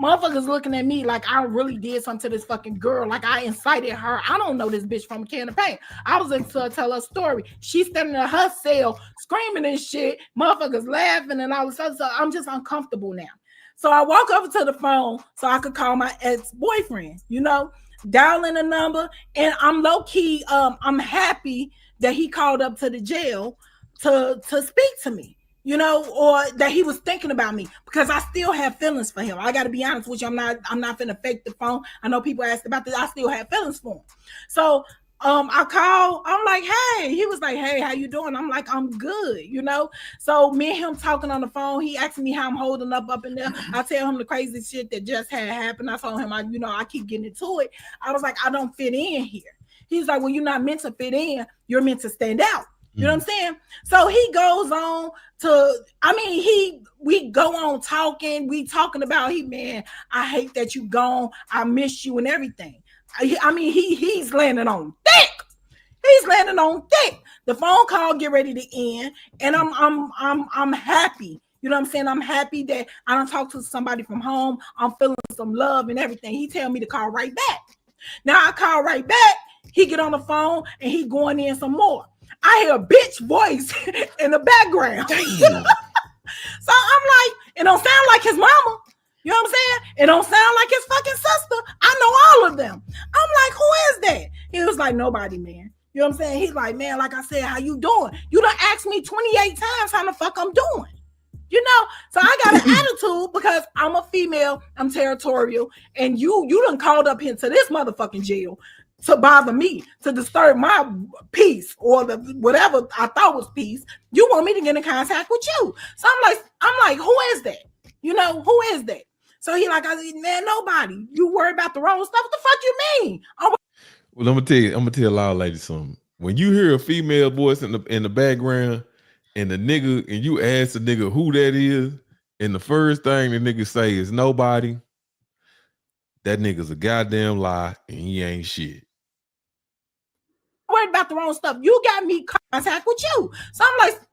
Motherfuckers looking at me like I really did something to this fucking girl, like I incited her. I don't know this bitch from a can of paint. I was to tell her story. She's standing in her cell screaming and shit. Motherfuckers laughing and all this stuff. So I'm just uncomfortable now. So I walk over to the phone so I could call my ex-boyfriend, you know, dialing a number. And I'm low-key, I'm happy that he called up to the jail to speak to me, you know, or that he was thinking about me, because I still have feelings for him. I got to be honest with you. I'm not finna fake the phone. I know people asked about this. I still have feelings for him. So I call, I'm like, hey, he was like, hey, how you doing? I'm like, I'm good, you know? So me and him talking on the phone, he asked me how I'm holding up in there. I tell him the crazy shit that just had happened. I told him, I keep getting into it. I was like, I don't fit in here. He's like, well, you're not meant to fit in. You're meant to stand out. You know what I'm saying? So he goes on we go on talking. We talking about, man, I hate that you gone. I miss you and everything. He's landing on thick. He's landing on thick. The phone call get ready to end, and I'm happy. You know what I'm saying? I'm happy that I don't talk to somebody from home. I'm feeling some love and everything. He tell me to call right back. Now I call right back. He get on the phone and he going in some more. I hear a bitch voice in the background. So I'm like, it don't sound like his mama. You know what I'm saying? It don't sound like his fucking sister. I know all of them. I'm like, who is that? He was like, nobody, man. You know what I'm saying? He's like, man, like I said, how you doing? You done asked me 28 times how the fuck I'm doing. You know, so I got an attitude because I'm a female, I'm territorial, and you done called up into this motherfucking jail to bother me, to disturb my peace or the whatever I thought was peace. You want me to get in contact with you. So I'm like, who is that? You know, who is that? So he like, I said, man, nobody. You worry about the wrong stuff. What the fuck you mean? Well, I'm gonna tell y'all ladies something. When you hear a female voice in the background and and you ask the nigga who that is, and the first thing the nigga say is nobody, that nigga's a goddamn lie and he ain't shit. Worried about the wrong stuff. You got me contact with you. So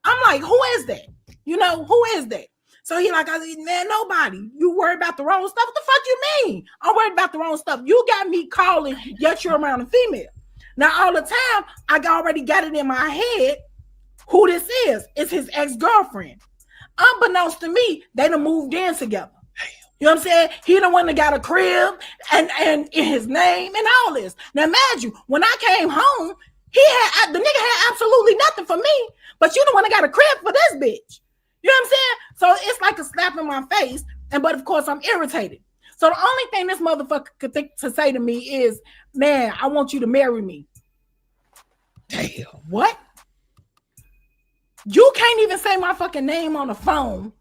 I'm like, who is that? You know, who is that? So he like, I said, man, nobody. You worried about the wrong stuff? What the fuck you mean? I'm worried about the wrong stuff. You got me calling, yet you're around a female. Now all the time, I already got it in my head who this is. It's his ex-girlfriend. Unbeknownst to me, they done moved in together. You know what I'm saying? He the one that got a crib and in his name and all this. Now imagine, when I came home, the nigga had absolutely nothing for me, but you the one that got a crib for this bitch. You know what I'm saying? So it's like a slap in my face. But of course, I'm irritated. So the only thing this motherfucker could think to say to me is, man, I want you to marry me. Damn, what? You can't even say my fucking name on the phone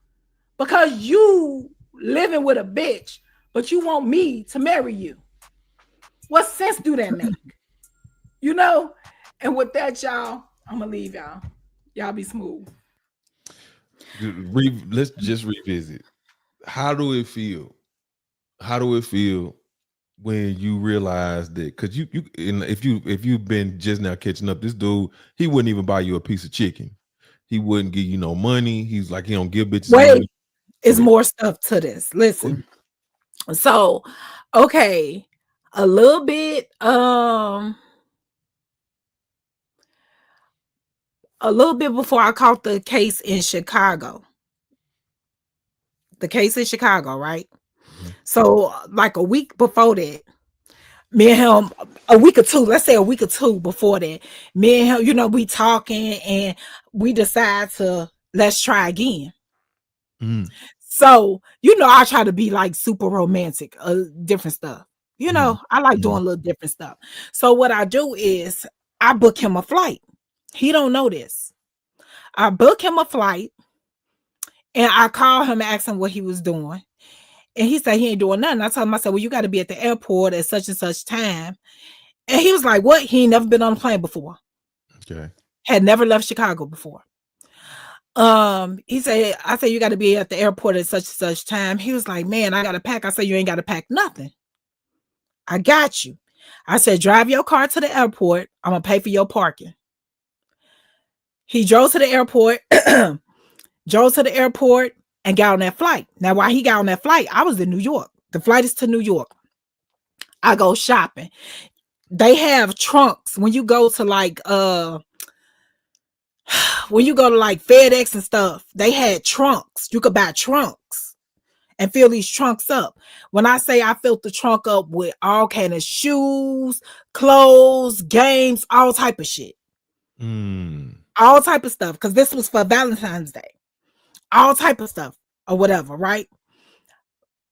because you living with a bitch, but you want me to marry you. What sense do that make? You know? And with that, y'all, I'm gonna leave y'all. Y'all be smooth. Let's just revisit. How do it feel? How do it feel when you realize that? Because if you've been just now catching up, this dude, he wouldn't even buy you a piece of chicken. He wouldn't give you no money. He's like, he don't give bitches Wait, money. it's more stuff to this. Listen. So, okay, a little bit before I caught the case in Chicago. The case in Chicago, right? Mm-hmm. So, like a week before that, me and him, a week or two, let's say a week or two before that, me and him, you know, we talking and we decide to let's try again. Mm-hmm. So, you know, I try to be like super romantic, different stuff. You know, I like doing a little different stuff. So what I do is I book him a flight. He don't know this. I book him a flight and I call him and ask him what he was doing. And he said he ain't doing nothing. I told him, I said, well, you got to be at the airport at such and such time. And he was like, what? He ain't never been on a plane before. Okay. Had never left Chicago before. He said, I said, you got to be at the airport at such and such time. He was like, man, I got to pack. I said, you ain't got to pack nothing. I got you. I said, drive your car to the airport. I'm going to pay for your parking. He drove to the airport, and got on that flight. Now, while he got on that flight, I was in New York. The flight is to New York. I go shopping. They have trunks when you go to like FedEx and stuff. They had trunks. You could buy trunks and fill these trunks up. When I say I filled the trunk up with all kind of shoes, clothes, games, all type of shit. All type of stuff, because this was for Valentine's Day. All type of stuff or whatever, right?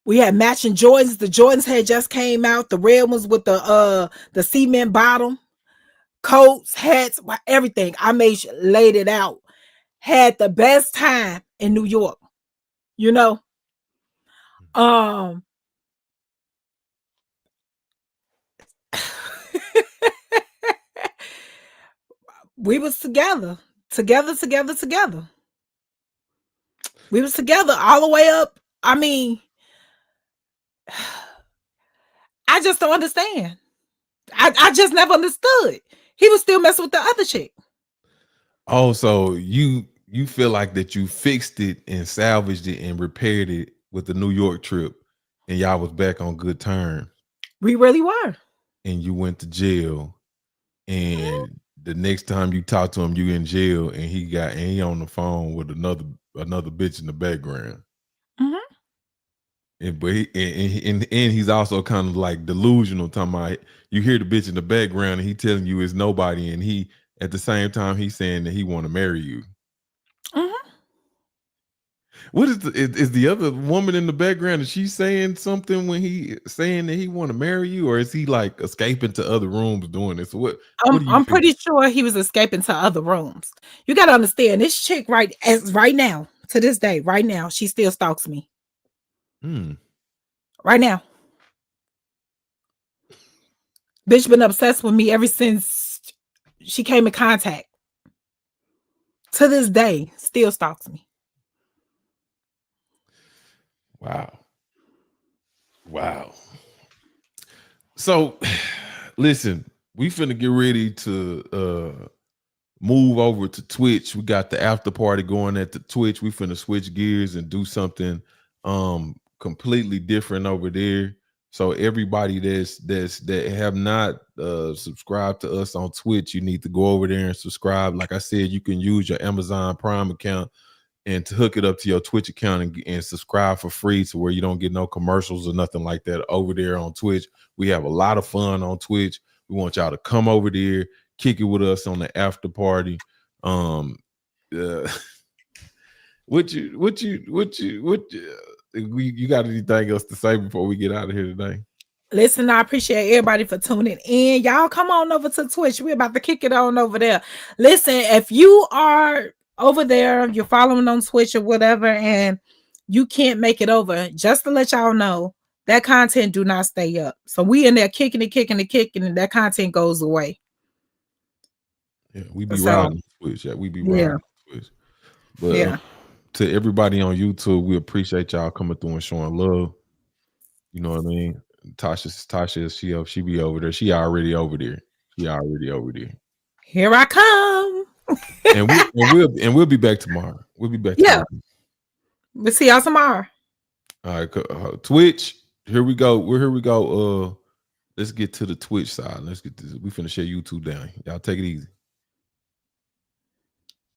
We had matching Jordans. The Jordans had just came out. The red ones with the cement bottom, coats, hats, everything. I laid it out. Had the best time in New York. You know? We was together. We was together all the way up. I mean, I just don't understand. I just never understood. He was still messing with the other chick. Oh, so you feel like that you fixed it and salvaged it and repaired it with the New York trip, and y'all was back on good terms. We really were. And you went to jail, and the next time you talk to him, you in jail, and he on the phone with another bitch in the background. And but he's also kind of like delusional, talking about you hear the bitch in the background and he telling you it's nobody, and he at the same time he's saying that he want to marry you. What is the other woman in the background? Is she saying something when he saying that he want to marry you, or is he like escaping to other rooms doing this? What do you I'm think? pretty sure he was escaping to other rooms. You got to understand, this chick right now, to this day, right now, she still stalks me. Right now. Bitch been obsessed with me ever since she came in contact. To this day, still stalks me. Wow. So, listen, we finna get ready to move over to Twitch. We got the after party going at the Twitch. We finna switch gears and do something completely different over there. So everybody that have not subscribed to us on Twitch, you need to go over there and subscribe. Like I said, you can use your Amazon Prime account and to hook it up to your Twitch account and subscribe for free, to where you don't get no commercials or nothing like that over there on Twitch. We have a lot of fun on Twitch. We want y'all to come over there, kick it with us on the after party. You got anything else to say before we get out of here today? Listen, I appreciate everybody for tuning in. Y'all come on over to Twitch. We're about to kick it on over there. Listen, if you are over there, you're following on Twitch or whatever, and you can't make it over, just to let y'all know, that content do not stay up. So we in there kicking it, and that content goes away. Yeah, we be So, riding Twitch. Yeah, we be yeah. riding Twitch. But Yeah. to everybody on YouTube, we appreciate y'all coming through and showing love. You know what I mean? Tasha, she be over there. She already over there. Here I come. And we'll be back tomorrow. We'll be back Yeah. tomorrow. We'll see y'all tomorrow. All right, Twitch. Here we go. Here we go. Let's get to the Twitch side. Let's get this. We finna share YouTube down. Y'all take it easy.